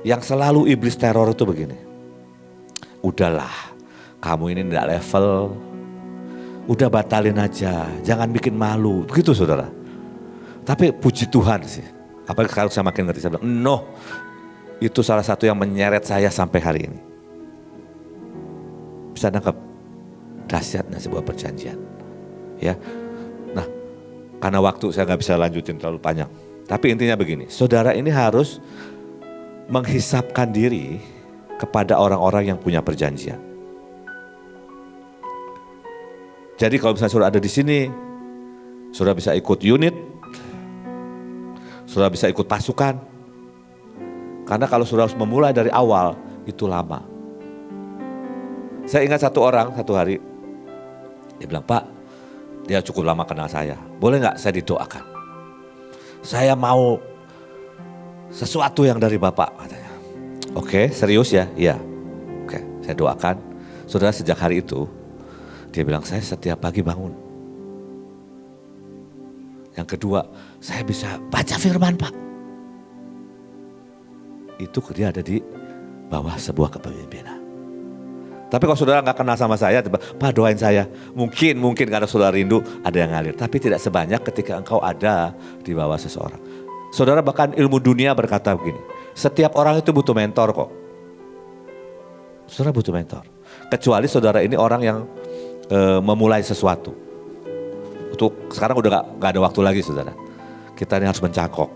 yang selalu iblis teror itu begini. Udahlah, kamu ini tidak level, udah batalin aja, jangan bikin malu. Begitu saudara. Tapi puji Tuhan sih, apalagi sekarang saya makin ngerti, saya bilang, no, itu salah satu yang menyeret saya sampai hari ini. Bisa nangkep dahsyatnya sebuah perjanjian. Ya. Karena waktu saya gak bisa lanjutin terlalu panjang. Tapi intinya begini, saudara ini harus menghisapkan diri kepada orang-orang yang punya perjanjian. Jadi kalau misalnya saudara ada di sini, saudara bisa ikut unit, saudara bisa ikut pasukan. Karena kalau saudara harus memulai dari awal, itu lama. Saya ingat satu orang, satu hari, dia bilang, Pak, dia cukup lama kenal saya. Boleh gak saya didoakan? Saya mau sesuatu yang dari Bapak, katanya. Oke, serius ya? Iya. Oke, saya doakan. Saudara, sejak hari itu, dia bilang, saya setiap pagi bangun. Yang kedua, saya bisa baca firman, Pak. Itu dia ada di bawah sebuah kepemimpinan. Tapi kalau saudara gak kenal sama saya, Pak doain saya. Mungkin karena saudara rindu ada yang ngalir. Tapi tidak sebanyak ketika engkau ada di bawah seseorang. Saudara, bahkan ilmu dunia berkata begini, setiap orang itu butuh mentor kok. Saudara butuh mentor. Kecuali saudara ini orang yang memulai sesuatu. Untuk sekarang udah gak ada waktu lagi, saudara. Kita ini harus mencangkok.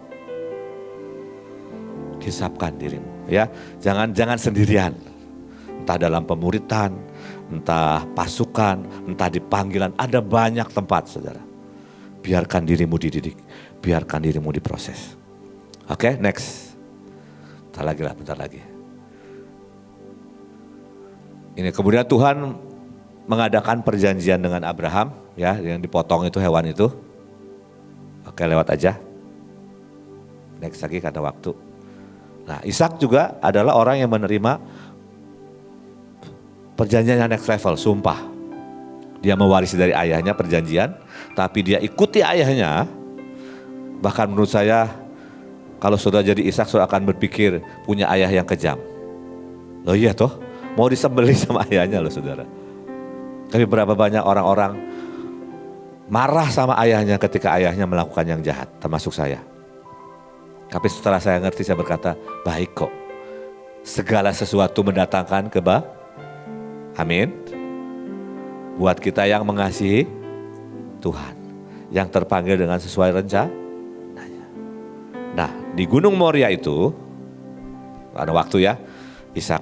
Hisapkan dirimu, ya. Jangan sendirian. Entah dalam pemuritan, entah pasukan, entah di panggilan, ada banyak tempat, saudara. Biarkan dirimu dididik, biarkan dirimu diproses. Oke, next. Bentar lagi. Ini kemudian Tuhan mengadakan perjanjian dengan Abraham, ya, yang dipotong itu hewan itu. Oke, lewat aja. Next lagi karena waktu. Nah, Ishak juga adalah orang yang menerima perjanjian yang next level, sumpah. Dia mewarisi dari ayahnya perjanjian, tapi dia ikuti ayahnya. Bahkan menurut saya, kalau saudara jadi Ishak, saudara akan berpikir punya ayah yang kejam. Loh iya toh, mau disembelih sama ayahnya loh saudara. Tapi berapa banyak orang-orang marah sama ayahnya ketika ayahnya melakukan yang jahat, termasuk saya. Tapi setelah saya ngerti, saya berkata, baik kok. Segala sesuatu mendatangkan amin. Buat kita yang mengasihi Tuhan, yang terpanggil dengan sesuai rencananya. Nah, di Gunung Moria itu, ada waktu ya, Ishak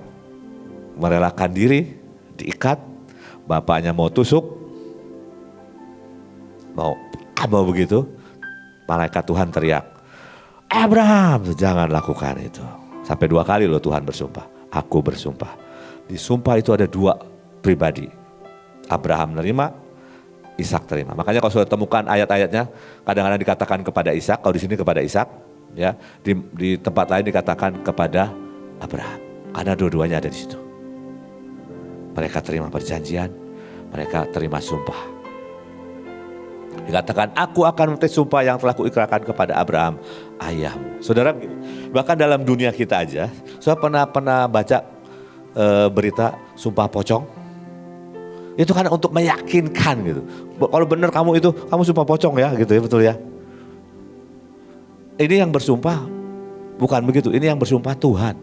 merelakan diri, diikat, bapaknya mau tusuk, mau begitu, malaikat Tuhan teriak, Abraham, jangan lakukan itu. Sampai 2 kali loh Tuhan bersumpah, aku bersumpah. Di sumpah itu ada 2 pribadi. Abraham nerima, Ishak terima. Makanya kalau sudah temukan ayat-ayatnya, kadang-kadang dikatakan kepada Ishak, kalau di sini kepada Ishak, ya, di tempat lain dikatakan kepada Abraham. Karena dua-duanya ada di situ. Mereka terima perjanjian, mereka terima sumpah. Dikatakan, aku akan memetik sumpah yang telah kuikrarkan kepada Abraham, ayahmu. Saudara begini, bahkan dalam dunia kita aja, saudara pernah baca berita sumpah pocong? Itu kan untuk meyakinkan gitu. Kalau benar kamu sumpah pocong ya gitu ya, betul ya. Ini yang bersumpah bukan begitu, ini yang bersumpah Tuhan.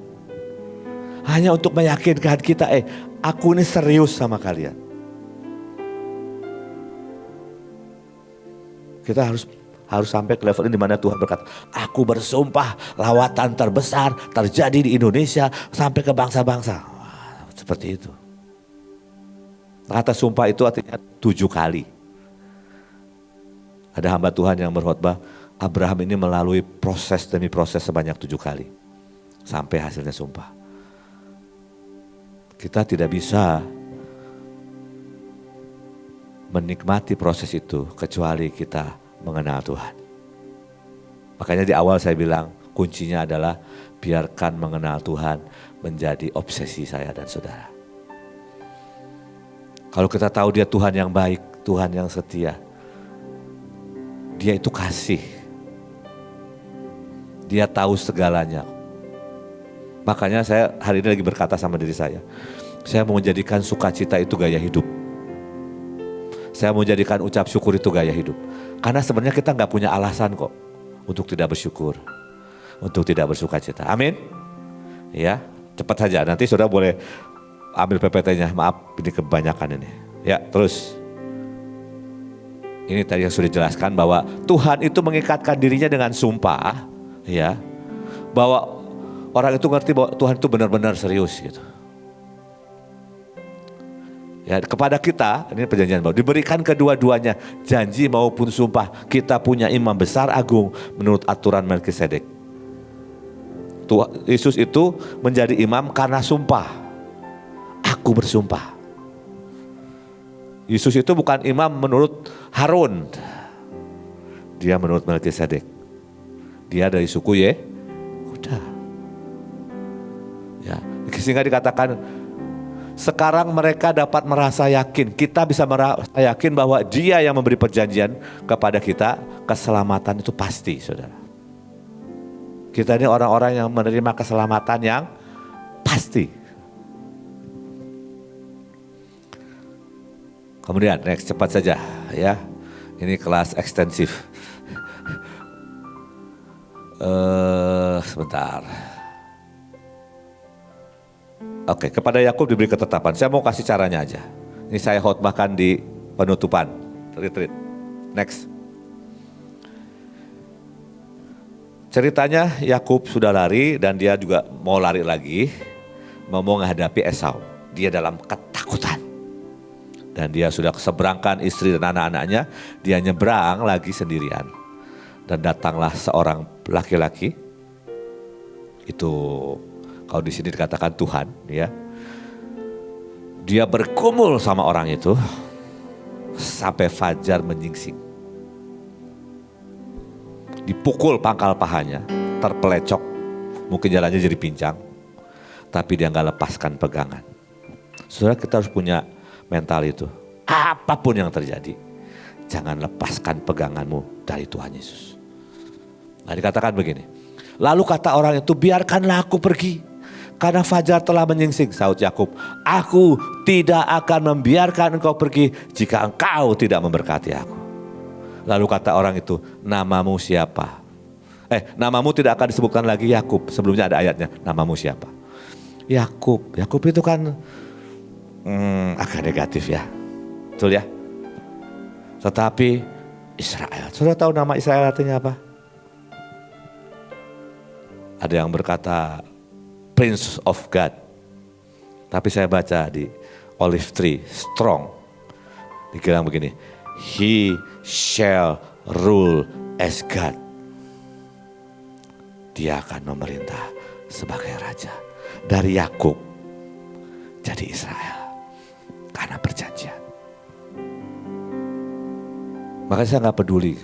Hanya untuk meyakinkan kita, aku ini serius sama kalian. Kita harus sampai ke level ini di mana Tuhan berkata, aku bersumpah lawatan terbesar terjadi di Indonesia sampai ke bangsa-bangsa. Wah, seperti itu. Kata sumpah itu artinya 7 kali. Ada hamba Tuhan yang berkhotbah, Abraham ini melalui proses demi proses sebanyak 7 kali. Sampai hasilnya sumpah. Kita tidak bisa menikmati proses itu kecuali kita mengenal Tuhan. Makanya di awal saya bilang kuncinya adalah biarkan mengenal Tuhan menjadi obsesi saya dan saudara. Kalau kita tahu dia Tuhan yang baik, Tuhan yang setia, dia itu kasih. Dia tahu segalanya. Makanya saya hari ini lagi berkata sama diri saya mau menjadikan sukacita itu gaya hidup. Saya mau jadikan ucap syukur itu gaya hidup. Karena sebenarnya kita gak punya alasan kok untuk tidak bersyukur, untuk tidak bersukacita. Amin. Ya, cepat saja. Nanti saudara boleh ambil PPT-nya. Maaf, ini kebanyakan ini. Ya, terus. Ini tadi yang sudah dijelaskan bahwa Tuhan itu mengikatkan dirinya dengan sumpah, ya, bahwa orang itu ngerti bahwa Tuhan itu benar-benar serius gitu. Ya, kepada kita, ini perjanjian baru, diberikan kedua-duanya, janji maupun sumpah. Kita punya imam besar agung menurut aturan Melkisedek. Yesus itu menjadi imam karena sumpah. Aku bersumpah. Yesus itu bukan imam menurut Harun. Dia menurut Melkisedek. Dia dari suku Yehuda. Ya, sehingga dikatakan sekarang mereka dapat merasa yakin. Kita bisa merasa yakin bahwa Dia yang memberi perjanjian kepada kita, keselamatan itu pasti, saudara. Kita ini orang-orang yang menerima keselamatan yang pasti. Kemudian next, cepat saja ya. Ini kelas ekstensif. Sebentar. Oke, kepada Yakub diberi ketetapan. Saya mau kasih caranya aja. Ini saya khotbahkan di penutupan retreat. Next. Ceritanya Yakub sudah lari dan dia juga mau lari lagi, mau menghadapi Esau. Dia dalam ketakutan. Dan dia sudah keseberangkan istri dan anak-anaknya, dia nyebrang lagi sendirian. Dan datanglah seorang laki-laki, itu kalau di sini dikatakan Tuhan, ya. Dia bergumul sama orang itu sampai fajar menyingsing. Dipukul pangkal pahanya, terpelecok, mungkin jalannya jadi pincang, tapi dia nggak lepaskan pegangan. Saudara, kita harus punya mental itu. Apapun yang terjadi, jangan lepaskan peganganmu dari Tuhan Yesus. Nah, dikatakan begini. Lalu kata orang itu, biarkanlah aku pergi. Karena fajar telah menyingsing, sahut Yakub. Aku tidak akan membiarkan engkau pergi jika engkau tidak memberkati aku. Lalu kata orang itu, namamu siapa? Namamu tidak akan disebutkan lagi Yakub. Sebelumnya ada ayatnya, namamu siapa? Yakub. Yakub itu kan agak negatif ya. Betul ya? Tetapi Israel. Sudah tahu nama Israel artinya apa? Ada yang berkata Prince of God. Tapi saya baca di Olive Tree, Strong. Dibilang begini, He shall rule as God. Dia akan memerintah sebagai raja. Dari Yakub jadi Israel. Karena perjanjian. Makanya saya gak peduli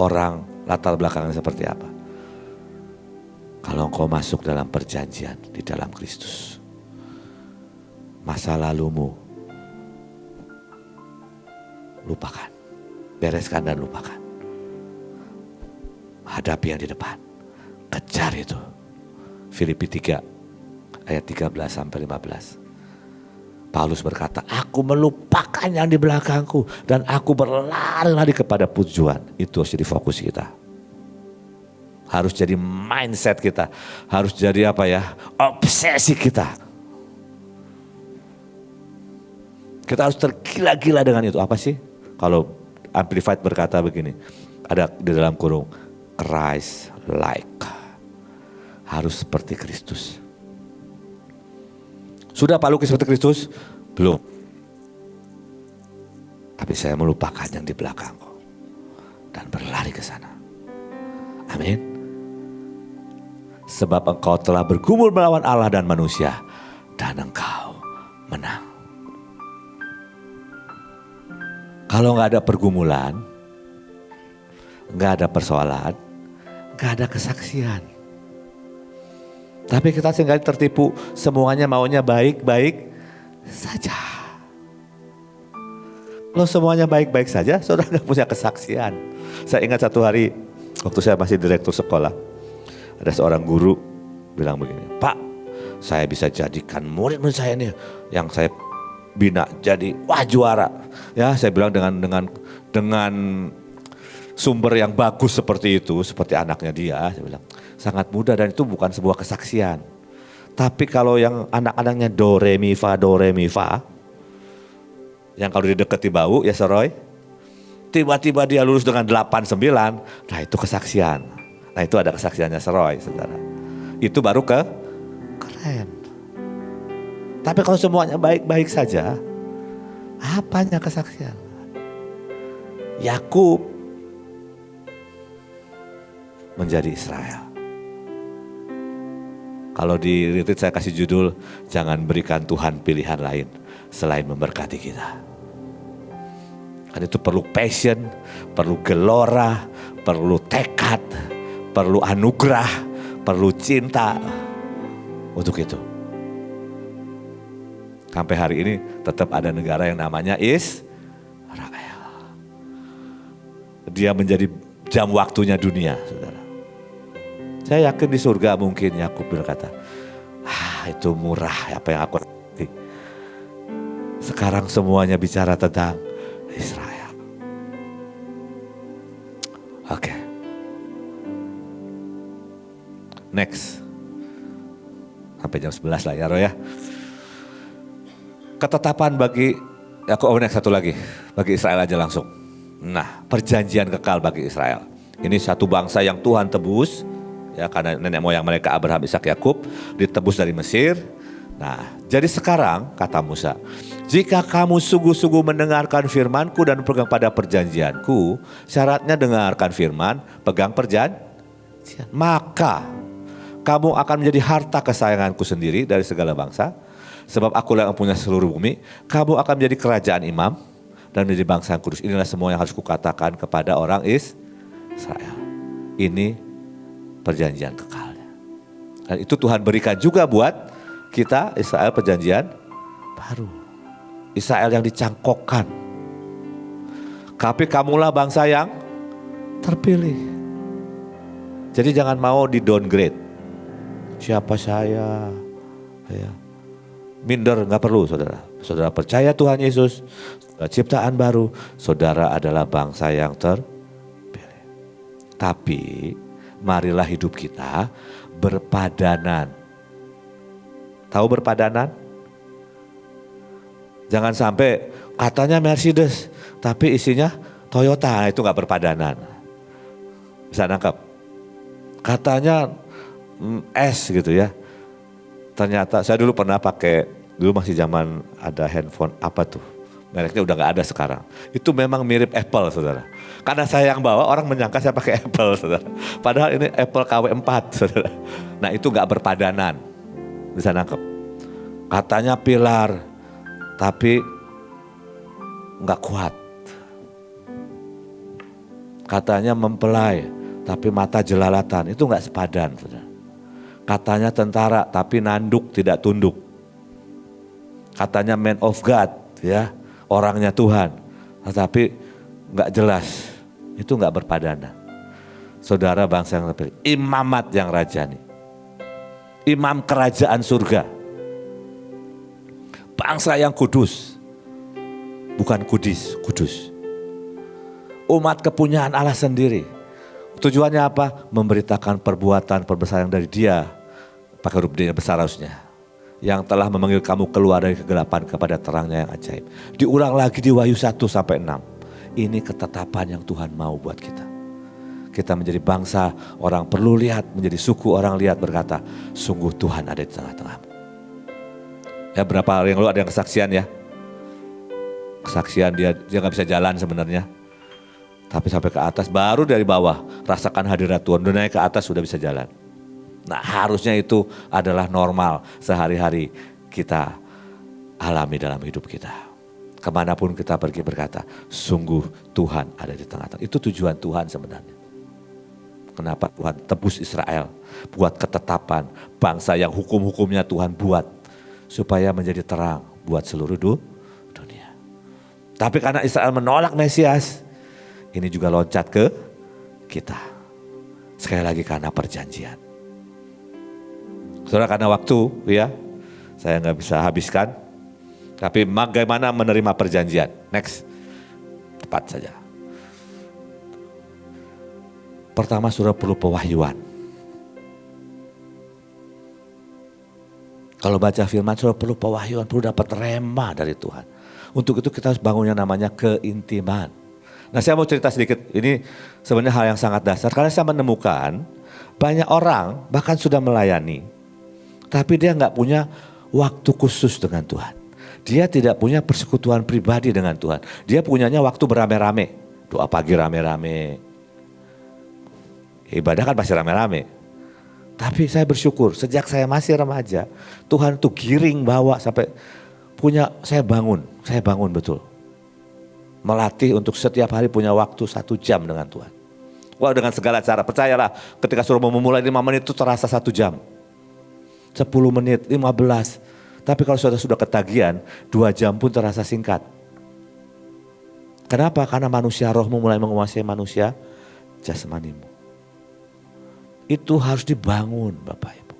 orang latar belakangnya seperti apa. Kalau engkau masuk dalam perjanjian di dalam Kristus, masa lalumu lupakan, bereskan dan lupakan. Hadapi yang di depan, kejar itu. Filipi 3 ayat 13 sampai 15. Paulus berkata, aku melupakan yang di belakangku dan aku berlari-lari kepada tujuan. Itu harus jadi fokus kita. Harus jadi mindset kita. Harus jadi obsesi kita. Kita harus tergila-gila dengan itu. Apa sih? Kalau Amplified berkata begini. Ada di dalam kurung. Christ like. Harus seperti Kristus. Sudah Pak Luki seperti Kristus? Belum. Tapi saya melupakan yang di belakangku. Dan berlari ke sana. Amin. Sebab engkau telah bergumul melawan Allah dan manusia. Dan engkau menang. Kalau gak ada pergumulan, gak ada persoalan, gak ada kesaksian. Tapi kita seringkali tertipu, semuanya maunya baik-baik saja. Kalau semuanya baik-baik saja, saudara gak punya kesaksian. Saya ingat satu hari, waktu saya masih direktur sekolah, ada seorang guru bilang begini, Pak, saya bisa jadikan murid-murid saya ini yang saya bina jadi juara. Ya, saya bilang dengan sumber yang bagus seperti itu, seperti anaknya dia, saya bilang sangat mudah dan itu bukan sebuah kesaksian. Tapi kalau yang anak-anaknya do re mi fa, yang kalau didekati bau ya Seroy, tiba-tiba dia lulus dengan 8-9, nah itu kesaksian. Nah itu ada kesaksiannya Seroy, saudara. Itu baru keren. Tapi kalau semuanya baik-baik saja, Apanya kesaksian? Yakub menjadi Israel. Kalau di retreat saya kasih judul, jangan berikan Tuhan pilihan lain selain memberkati kita. Kan itu perlu passion, perlu gelora, perlu tekad, perlu anugerah, perlu cinta untuk itu. Sampai hari ini tetap ada negara yang namanya Israel. Dia menjadi jam waktunya dunia, saudara. Saya yakin di surga mungkin Yakub berkata, itu murah apa yang aku ngerti. Sekarang semuanya bicara tentang Israel. Oke. Next. Sampai jam 11 lah ya Roh ya. Ketetapan bagi, next satu lagi. Bagi Israel aja langsung. Nah, perjanjian kekal bagi Israel. Ini satu bangsa yang Tuhan tebus. Ya, karena nenek moyang mereka Abraham, Ishak, Yakub ditebus dari Mesir. Nah, jadi sekarang kata Musa, jika kamu sungguh-sungguh mendengarkan firmanku dan pegang pada perjanjianku, syaratnya dengarkan firman, pegang perjanjian, maka kamu akan menjadi harta kesayanganku sendiri dari segala bangsa. Sebab akulah yang punya seluruh bumi, kamu akan menjadi kerajaan imam dan menjadi bangsa yang kudus. Inilah semua yang harus kukatakan kepada orang Israel. Ini perjanjian kekalnya. Dan itu Tuhan berikan juga buat kita Israel perjanjian baru. Israel yang dicangkokkan. Tapi kamulah bangsa yang terpilih. Jadi jangan mau di downgrade. Siapa saya? Ya. Minder gak perlu saudara. Saudara percaya Tuhan Yesus, ciptaan baru, saudara adalah bangsa yang terpilih. Tapi marilah hidup kita berpadanan. Tahu berpadanan? Jangan sampai katanya Mercedes, tapi isinya Toyota, itu gak berpadanan. Bisa nangkap? Katanya S gitu ya. Ternyata saya dulu pernah pakai, dulu masih zaman ada handphone apa tuh, mereknya udah gak ada sekarang. Itu memang mirip Apple saudara. Karena saya yang bawa orang menyangka saya pakai Apple saudara. Padahal ini Apple KW4 saudara. Nah itu gak berpadanan, bisa nangkep. Katanya pilar, tapi gak kuat. Katanya mempelai, tapi mata jelalatan, itu gak sepadan saudara. Katanya tentara tapi nanduk tidak tunduk. Katanya man of God ya, orangnya Tuhan. Tetapi gak jelas, itu gak berpadanan. Saudara bangsa yang terpilih, imamat yang rajani. Imam kerajaan surga. Bangsa yang kudus. Bukan kudis, kudus. Umat kepunyaan Allah sendiri. Tujuannya apa? Memberitakan perbuatan perbesaran dari Dia. Pakai huruf D yang besar harusnya. Yang telah memanggil kamu keluar dari kegelapan kepada terangnya yang ajaib. Diulang lagi di Wahyu 1-6. Ini ketetapan yang Tuhan mau buat kita. Kita menjadi bangsa, orang perlu lihat, menjadi suku orang lihat berkata, sungguh Tuhan ada di tengah-tengahmu. Ya berapa hari yang lalu ada yang kesaksian ya. Kesaksian dia gak bisa jalan sebenarnya. Tapi sampai ke atas, baru dari bawah rasakan hadirat Tuhan. Udah naik ke atas sudah bisa jalan. Nah harusnya itu adalah normal sehari-hari kita alami dalam hidup kita. Kemanapun kita pergi berkata, sungguh Tuhan ada di tengah-tengah. Itu tujuan Tuhan sebenarnya. Kenapa Tuhan tebus Israel, buat ketetapan bangsa yang hukum-hukumnya Tuhan buat. Supaya menjadi terang buat seluruh dunia. Tapi karena Israel menolak Mesias, ini juga loncat ke kita. Sekali lagi karena perjanjian. Saudara karena waktu ya, saya gak bisa habiskan. Tapi bagaimana menerima perjanjian? Next, tepat saja. Pertama saudara perlu pewahyuan. Kalau baca firman saudara perlu pewahyuan, perlu dapat rema dari Tuhan. Untuk itu kita harus bangun yang namanya keintiman. Nah saya mau cerita sedikit, ini sebenarnya hal yang sangat dasar. Karena saya menemukan banyak orang bahkan sudah melayani. Tapi dia gak punya waktu khusus dengan Tuhan. Dia tidak punya persekutuan pribadi dengan Tuhan. Dia punyanya waktu beramai-ramai. Doa pagi rame-rame. Ibadah kan pasti rame-rame. Tapi saya bersyukur sejak saya masih remaja, Tuhan tuh giring bawa sampai saya bangun betul. Melatih untuk setiap hari punya waktu 1 jam dengan Tuhan. Wah, dengan segala cara, percayalah ketika suruh memulai 5 menit itu terasa 1 jam. 10 menit, 15. Tapi kalau sudah ketagihan, 2 jam pun terasa singkat. Kenapa? Karena manusia rohmu mulai menguasai manusia jasmanimu. Itu harus dibangun Bapak Ibu.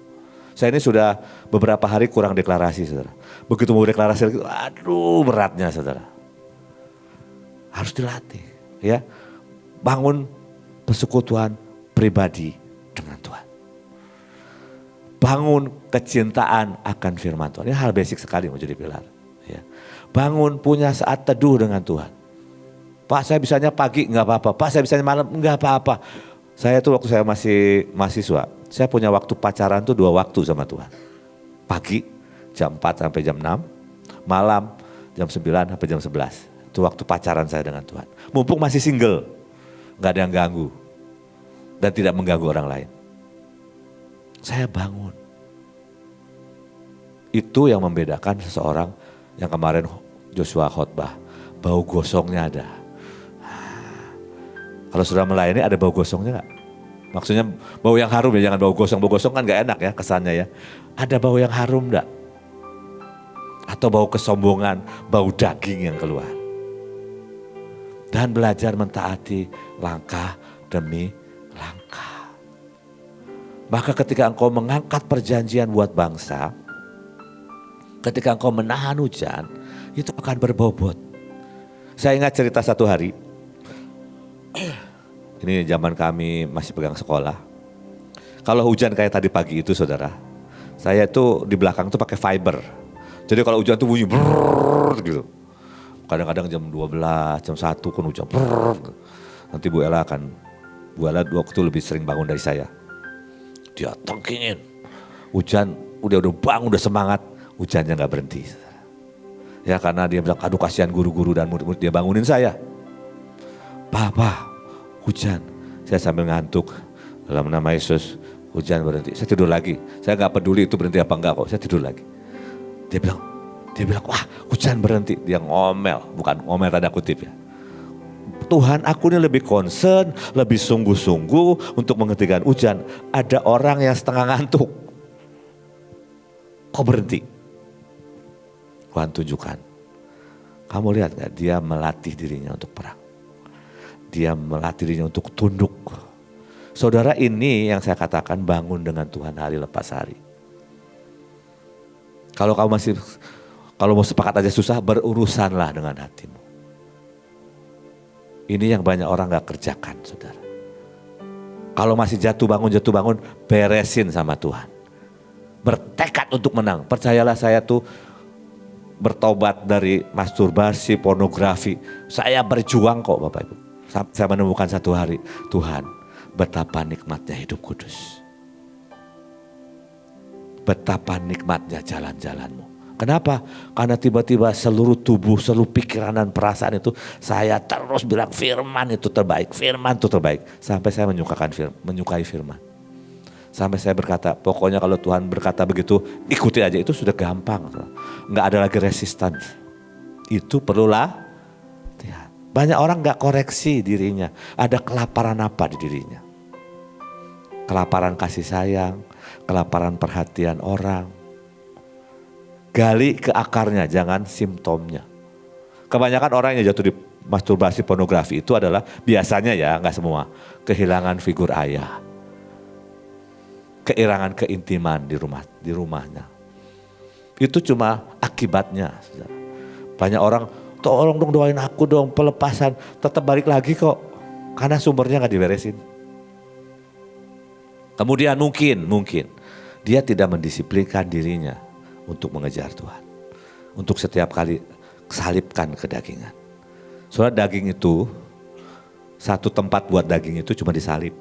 Saya ini sudah beberapa hari kurang deklarasi saudara. Begitu mau deklarasi, aduh beratnya saudara. Harus dilatih ya. Bangun persekutuan pribadi dengan Tuhan. Bangun kecintaan akan firman Tuhan. Ini hal basic sekali mau jadi pilar. Ya. Bangun punya saat teduh dengan Tuhan. Pak saya bisanya pagi enggak apa-apa. Pak saya bisanya malam enggak apa-apa. Saya tuh waktu saya masih mahasiswa, saya punya waktu pacaran tuh 2 waktu sama Tuhan. Pagi jam 4 sampai jam 6, malam jam 9 sampai jam 11. Itu waktu pacaran saya dengan Tuhan. Mumpung masih single, gak ada yang ganggu. Dan tidak mengganggu orang lain. Saya bangun. Itu yang membedakan seseorang yang kemarin Joshua khotbah. Bau gosongnya ada. Kalau sudah melayani ada bau gosongnya gak? Maksudnya bau yang harum ya, jangan bau gosong. Bau gosong kan gak enak ya kesannya ya. Ada bau yang harum gak? Atau bau kesombongan, bau daging yang keluar. Dan belajar mentaati langkah demi langkah. Maka ketika engkau mengangkat perjanjian buat bangsa, ketika engkau menahan hujan, itu akan berbobot. Saya ingat cerita satu hari, ini zaman kami masih pegang sekolah. Kalau hujan kayak tadi pagi itu saudara, saya tuh di belakang tuh pakai fiber. Jadi kalau hujan tuh bunyi brrrr gitu. Kadang-kadang jam 12, jam 1 kan hujan brrrr. Nanti Bu Ella waktu lebih sering bangun dari saya. Dia tengkingin. Hujan udah bangun, udah semangat. Hujannya gak berhenti. Ya karena dia bilang, aduh kasihan guru-guru dan murid-murid, dia bangunin saya. Papa, hujan. Saya sambil ngantuk. Dalam nama Yesus, hujan berhenti. Saya tidur lagi. Saya gak peduli itu berhenti apa enggak kok. Saya tidur lagi. Dia bilang, wah hujan berhenti. Dia ngomel, bukan ngomel tanda kutip ya. Tuhan, aku ini lebih concern, lebih sungguh-sungguh untuk menghentikan hujan. Ada orang yang setengah ngantuk. Kok berhenti? Tuhan tunjukkan. Kamu lihat gak? Dia melatih dirinya untuk perang. Dia melatih dirinya untuk tunduk. Saudara, ini yang saya katakan bangun dengan Tuhan hari lepas hari. Kalau mau sepakat aja susah, berurusanlah dengan hatimu. Ini yang banyak orang gak kerjakan saudara. Kalau masih jatuh bangun, beresin sama Tuhan. Bertekad untuk menang. Percayalah saya tuh bertobat dari masturbasi, pornografi. Saya berjuang kok Bapak Ibu. Saya menemukan satu hari, Tuhan betapa nikmatnya hidup kudus. Betapa nikmatnya jalan-jalanmu. Kenapa? Karena tiba-tiba seluruh tubuh, seluruh pikiran dan perasaan itu saya terus bilang firman itu terbaik, firman itu terbaik. Sampai saya menyukai firman. Sampai saya berkata, pokoknya kalau Tuhan berkata begitu, ikuti aja, itu sudah gampang. Nggak ada lagi resistan. Itu perlulah. Banyak orang nggak koreksi dirinya. Ada kelaparan apa di dirinya? Kelaparan kasih sayang, kelaparan perhatian orang. Gali ke akarnya, jangan simptomnya. Kebanyakan orang yang jatuh di masturbasi pornografi itu adalah biasanya ya, nggak semua, kehilangan figur ayah. Keirangan keintiman di rumahnya. Itu cuma akibatnya. Banyak orang, tolong dong doain aku dong pelepasan. Tetap balik lagi kok, karena sumbernya gak diberesin. Kemudian mungkin dia tidak mendisiplinkan dirinya untuk mengejar Tuhan. Untuk setiap kali salibkan kedagingan. Soalnya daging itu, satu tempat buat daging itu cuma disalib.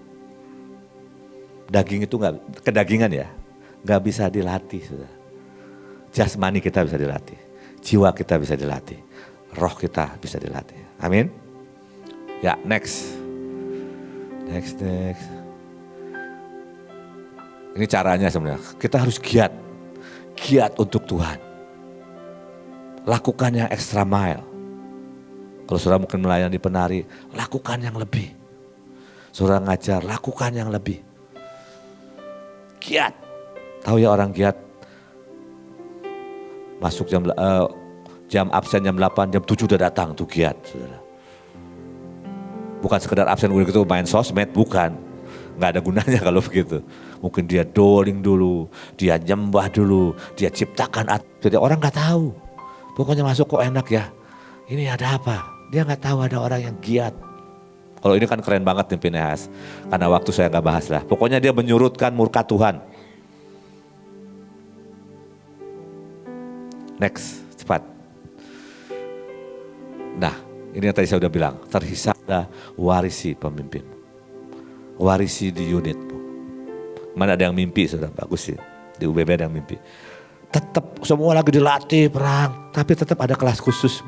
Daging itu kedagingan ya, gak bisa dilatih. Jasmani kita bisa dilatih. jiwa kita bisa dilatih, roh kita bisa dilatih. Amin. Ya, next. Ini caranya sebenarnya. Kita harus giat untuk Tuhan. Lakukan yang extra mile. Kalau saudara mungkin melayani penari, lakukan yang lebih. Saudara ngajar, lakukan yang lebih. Giat. Tahu ya orang giat? Masuk jam absen jam 8, jam 7 udah datang tuh giat. Saudara. Bukan sekedar absen gitu main sosmed, bukan. Nggak ada gunanya kalau begitu. Mungkin dia doling dulu, dia nyembah dulu, dia ciptakan. Jadi orang nggak tahu. Pokoknya masuk kok enak ya. Ini ada apa? Dia nggak tahu ada orang yang giat. Kalau ini kan keren banget nih Pinehas. Karena waktu saya nggak bahas lah. Pokoknya dia menyurutkan murka Tuhan. Next, cepat. Nah, ini yang tadi saya udah bilang. Terhisaplah warisi pemimpinmu. Warisi di unitmu. Mana ada yang mimpi, sudah bagus sih. Di UBB ada yang mimpi. Tetap semua lagi dilatih perang. Tapi tetap ada kelas khusus.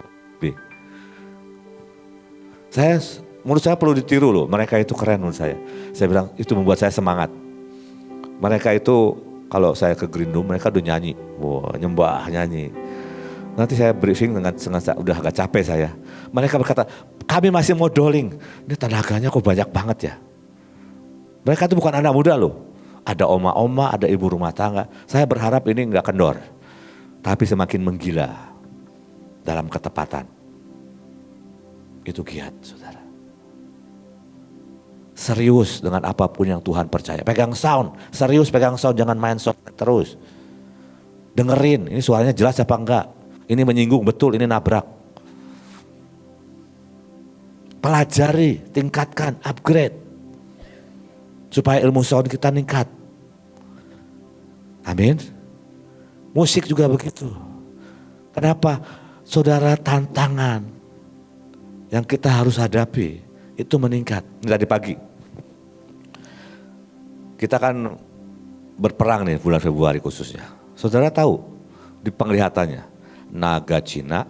Menurut saya perlu ditiru loh. Mereka itu keren menurut saya. Saya bilang itu membuat saya semangat. Mereka itu kalau saya ke Green Room mereka udah nyanyi. Wah, nyembah nyanyi. Nanti saya briefing dengan udah agak capek saya. Mereka berkata, kami masih modeling. Ini tenaganya kok banyak banget ya. Mereka itu bukan anak muda loh. Ada oma-oma, ada ibu rumah tangga. Saya berharap ini enggak kendor. Tapi semakin menggila dalam ketepatan. Itu giat, saudara. Serius dengan apapun yang Tuhan percaya. Pegang sound, serius pegang sound, jangan main sound terus. Dengerin, ini suaranya jelas apa enggak. Ini menyinggung, betul, ini nabrak. Pelajari, tingkatkan, upgrade. Supaya ilmu sound kita meningkat. Amin. Musik juga begitu. Kenapa? Saudara, tantangan yang kita harus hadapi itu meningkat. Ini tadi pagi. Kita kan berperang nih bulan Februari khususnya. Saudara tahu di penglihatannya naga Cina,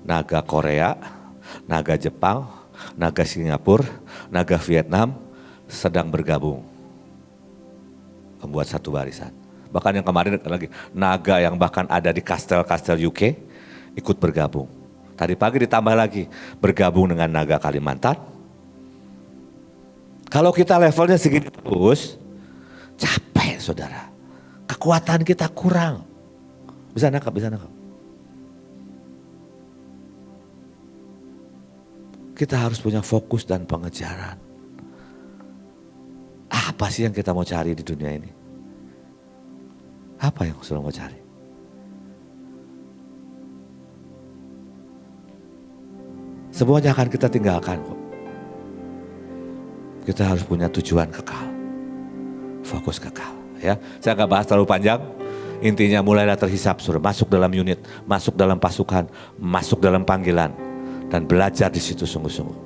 naga Korea, naga Jepang, naga Singapura, naga Vietnam sedang bergabung membuat satu barisan. Bahkan yang kemarin lagi naga yang bahkan ada di kastel-kastel UK ikut bergabung. Tadi pagi ditambah lagi bergabung dengan naga Kalimantan. Kalau kita levelnya segini terus capek saudara. Kekuatan kita kurang. Bisa nangkap, bisa nangkap. Kita harus punya fokus dan pengejaran. Apa sih yang kita mau cari di dunia ini? Apa yang saudara mau cari? Semuanya akan kita tinggalkan kok. Kita harus punya tujuan kekal. Fokus kekal. Ya, saya nggak bahas terlalu panjang. Intinya mulailah terhisap, suruh masuk dalam unit, masuk dalam pasukan, masuk dalam panggilan. Dan belajar di situ sungguh-sungguh.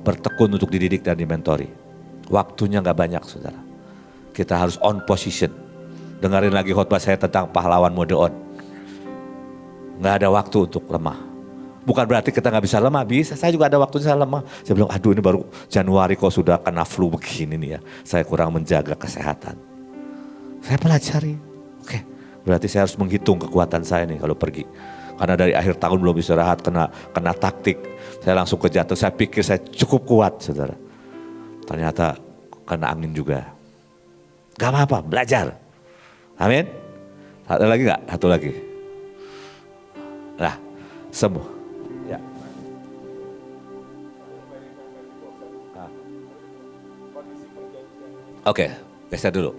Bertekun untuk dididik dan dimentori. Waktunya gak banyak saudara. Kita harus on position. Dengarin lagi khotbah saya tentang pahlawan mode on. Gak ada waktu untuk lemah. Bukan berarti kita gak bisa lemah, bisa. Saya juga ada waktunya saya lemah. Saya bilang aduh ini baru Januari kok sudah kena flu begini nih ya. Saya kurang menjaga kesehatan. Saya pelajari. Oke, berarti saya harus menghitung kekuatan saya nih kalau pergi. Karena dari akhir tahun belum istirahat, kena taktik. Saya langsung ke jatuh, saya pikir saya cukup kuat saudara. Ternyata kena angin juga. Gak apa-apa, belajar. Amin. Satu lagi gak? Satu lagi. Nah, semua. Ya. Oke, geser dulu.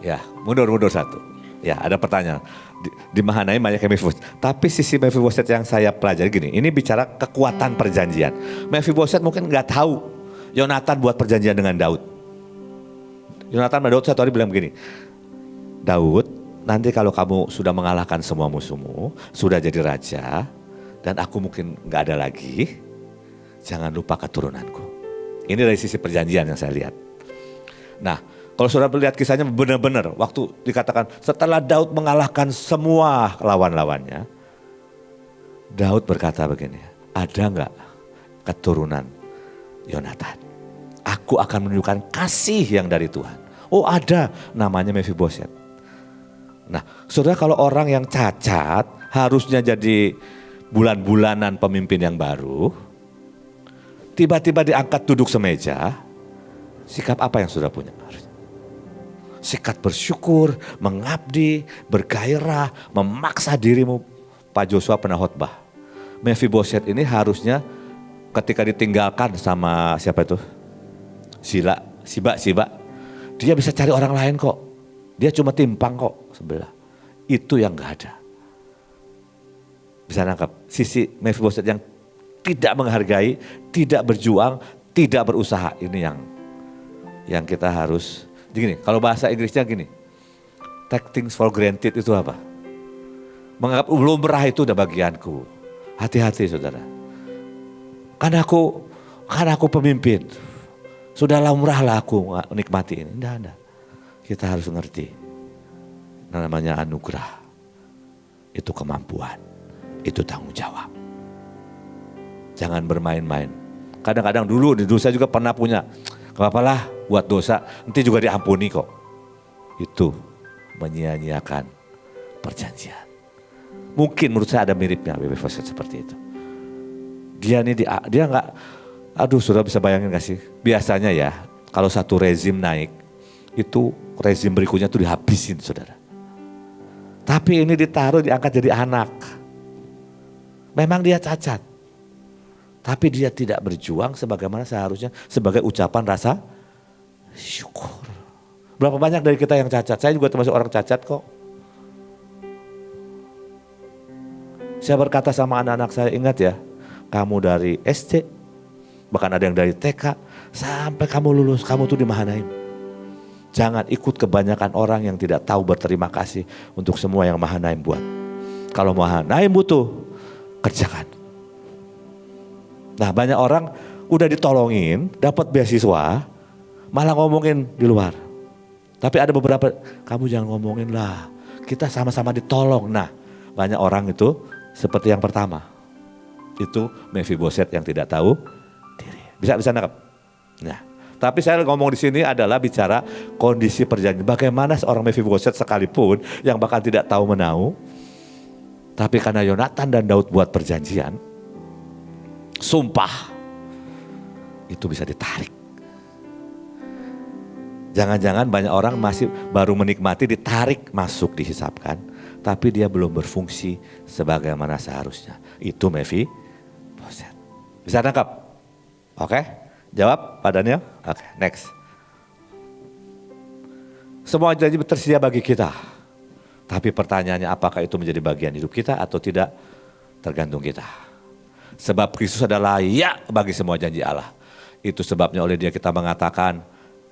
Ya, mundur satu. Ya, ada pertanyaan. Di Mahanaim banyak Mephiboset. Tapi sisi Mephiboset yang saya pelajari gini, ini bicara kekuatan perjanjian. Mephiboset mungkin gak tahu Yonatan buat perjanjian dengan Daud. Yonatan sama Daud satu hari bilang begini, Daud, nanti kalau kamu sudah mengalahkan semua musuhmu, sudah jadi raja, dan aku mungkin gak ada lagi, jangan lupa keturunanku. Ini dari sisi perjanjian yang saya lihat. Nah, kalau saudara melihat kisahnya benar-benar, waktu dikatakan setelah Daud mengalahkan semua lawan-lawannya, Daud berkata begini, ada enggak keturunan Yonatan? Aku akan menunjukkan kasih yang dari Tuhan. Oh ada, namanya Mephiboset. Nah saudara, kalau orang yang cacat harusnya jadi bulan-bulanan pemimpin yang baru, tiba-tiba diangkat duduk semeja, sikap apa yang saudara punya? Sikap bersyukur, mengabdi, bergairah, memaksa dirimu. Pak Joshua pernah khotbah. Mephiboset ini harusnya ketika ditinggalkan sama siapa itu? Siba. Dia bisa cari orang lain kok. Dia cuma timpang kok sebelah. Itu yang gak ada. Bisa nangkap sisi Mephiboset yang tidak menghargai, tidak berjuang, tidak berusaha. Ini yang kita harus. Gini, kalau bahasa Inggrisnya gini, take things for granted itu apa? Menganggap lumrah itu udah bagianku. Hati-hati saudara. Karena aku pemimpin. Sudah lumrah lah aku nikmati ini. Enggak. Kita harus ngerti. Namanya anugerah. Itu kemampuan. Itu tanggung jawab. Jangan bermain-main. Kadang-kadang dulu saya juga pernah punya. Gak apa-apalah buat dosa, nanti juga diampuni kok. Itu menyia-nyiakan perjanjian. Mungkin menurut saya ada miripnya Mephiboset seperti itu. Dia nggak, saudara bisa bayangin gak sih? Biasanya ya, kalau satu rezim naik, itu rezim berikutnya tuh dihabisin saudara. Tapi ini diangkat jadi anak. Memang dia cacat. Tapi dia tidak berjuang sebagaimana seharusnya sebagai ucapan rasa syukur. Berapa banyak dari kita yang cacat? Saya juga termasuk orang cacat kok. Saya berkata sama anak-anak saya, ingat ya, kamu dari SD, bahkan ada yang dari TK, sampai kamu lulus, kamu tuh di Mahanaim. Jangan ikut kebanyakan orang yang tidak tahu berterima kasih untuk semua yang Mahanaim buat. Kalau Mahanaim butuh, kerjakan. Nah banyak orang udah ditolongin, dapat beasiswa, malah ngomongin di luar. Tapi ada beberapa, kamu jangan ngomongin lah, kita sama-sama ditolong. Nah banyak orang itu seperti yang pertama, itu Mephiboset yang tidak tahu diri. Bisa nangkap? Nah, tapi saya ngomong di sini adalah bicara kondisi perjanjian. Bagaimana seorang Mephiboset sekalipun yang bahkan tidak tahu menau, tapi karena Yonatan dan Daud buat perjanjian, sumpah, itu bisa ditarik. Jangan-jangan banyak orang masih baru menikmati, ditarik masuk, dihisapkan. Tapi dia belum berfungsi sebagaimana seharusnya. Itu Mephiboset. Bisa tangkap? Oke? Jawab Pak Daniel? Oke, next. Semua janji tersedia bagi kita. Tapi pertanyaannya apakah itu menjadi bagian hidup kita atau tidak? Tergantung kita. Sebab Kristus adalah ya bagi semua janji Allah. Itu sebabnya oleh dia kita mengatakan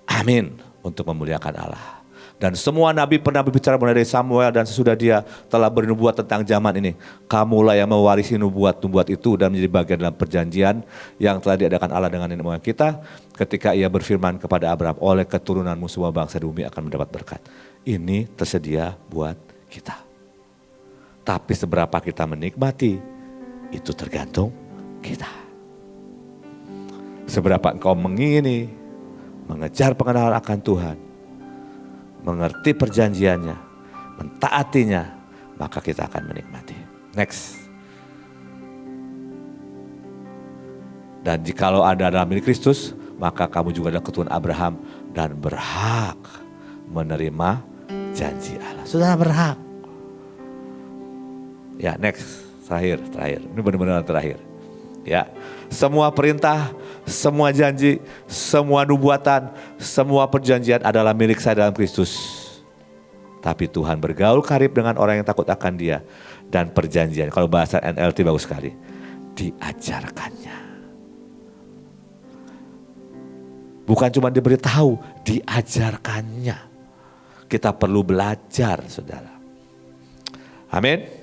amin untuk memuliakan Allah. Dan semua nabi pernah berbicara mulai dari Samuel dan sesudah dia telah bernubuat tentang zaman ini. Kamulah yang mewarisi nubuat-nubuat itu dan menjadi bagian dalam perjanjian yang telah diadakan Allah dengan nenek moyang kita. Ketika ia berfirman kepada Abraham, oleh keturunanmu semua bangsa di bumi akan mendapat berkat. Ini tersedia buat kita. Tapi seberapa kita menikmati, itu tergantung kita. Seberapa engkau mengingini, mengejar pengenalan akan Tuhan, mengerti perjanjiannya, mentaatinya, maka kita akan menikmati. Next. Dan jikalau Anda adalah milik Kristus, maka kamu juga adalah keturunan Abraham dan berhak menerima janji Allah. Sudah berhak. Ya, next. Terakhir. Ini benar-benar terakhir. Ya, semua perintah, semua janji, semua nubuatan, semua perjanjian adalah milik saya dalam Kristus. Tapi Tuhan bergaul karib dengan orang yang takut akan Dia dan perjanjian. Kalau bahasa NLT bagus sekali, diajarkannya. Bukan cuma diberitahu, diajarkannya. Kita perlu belajar, saudara. Amin.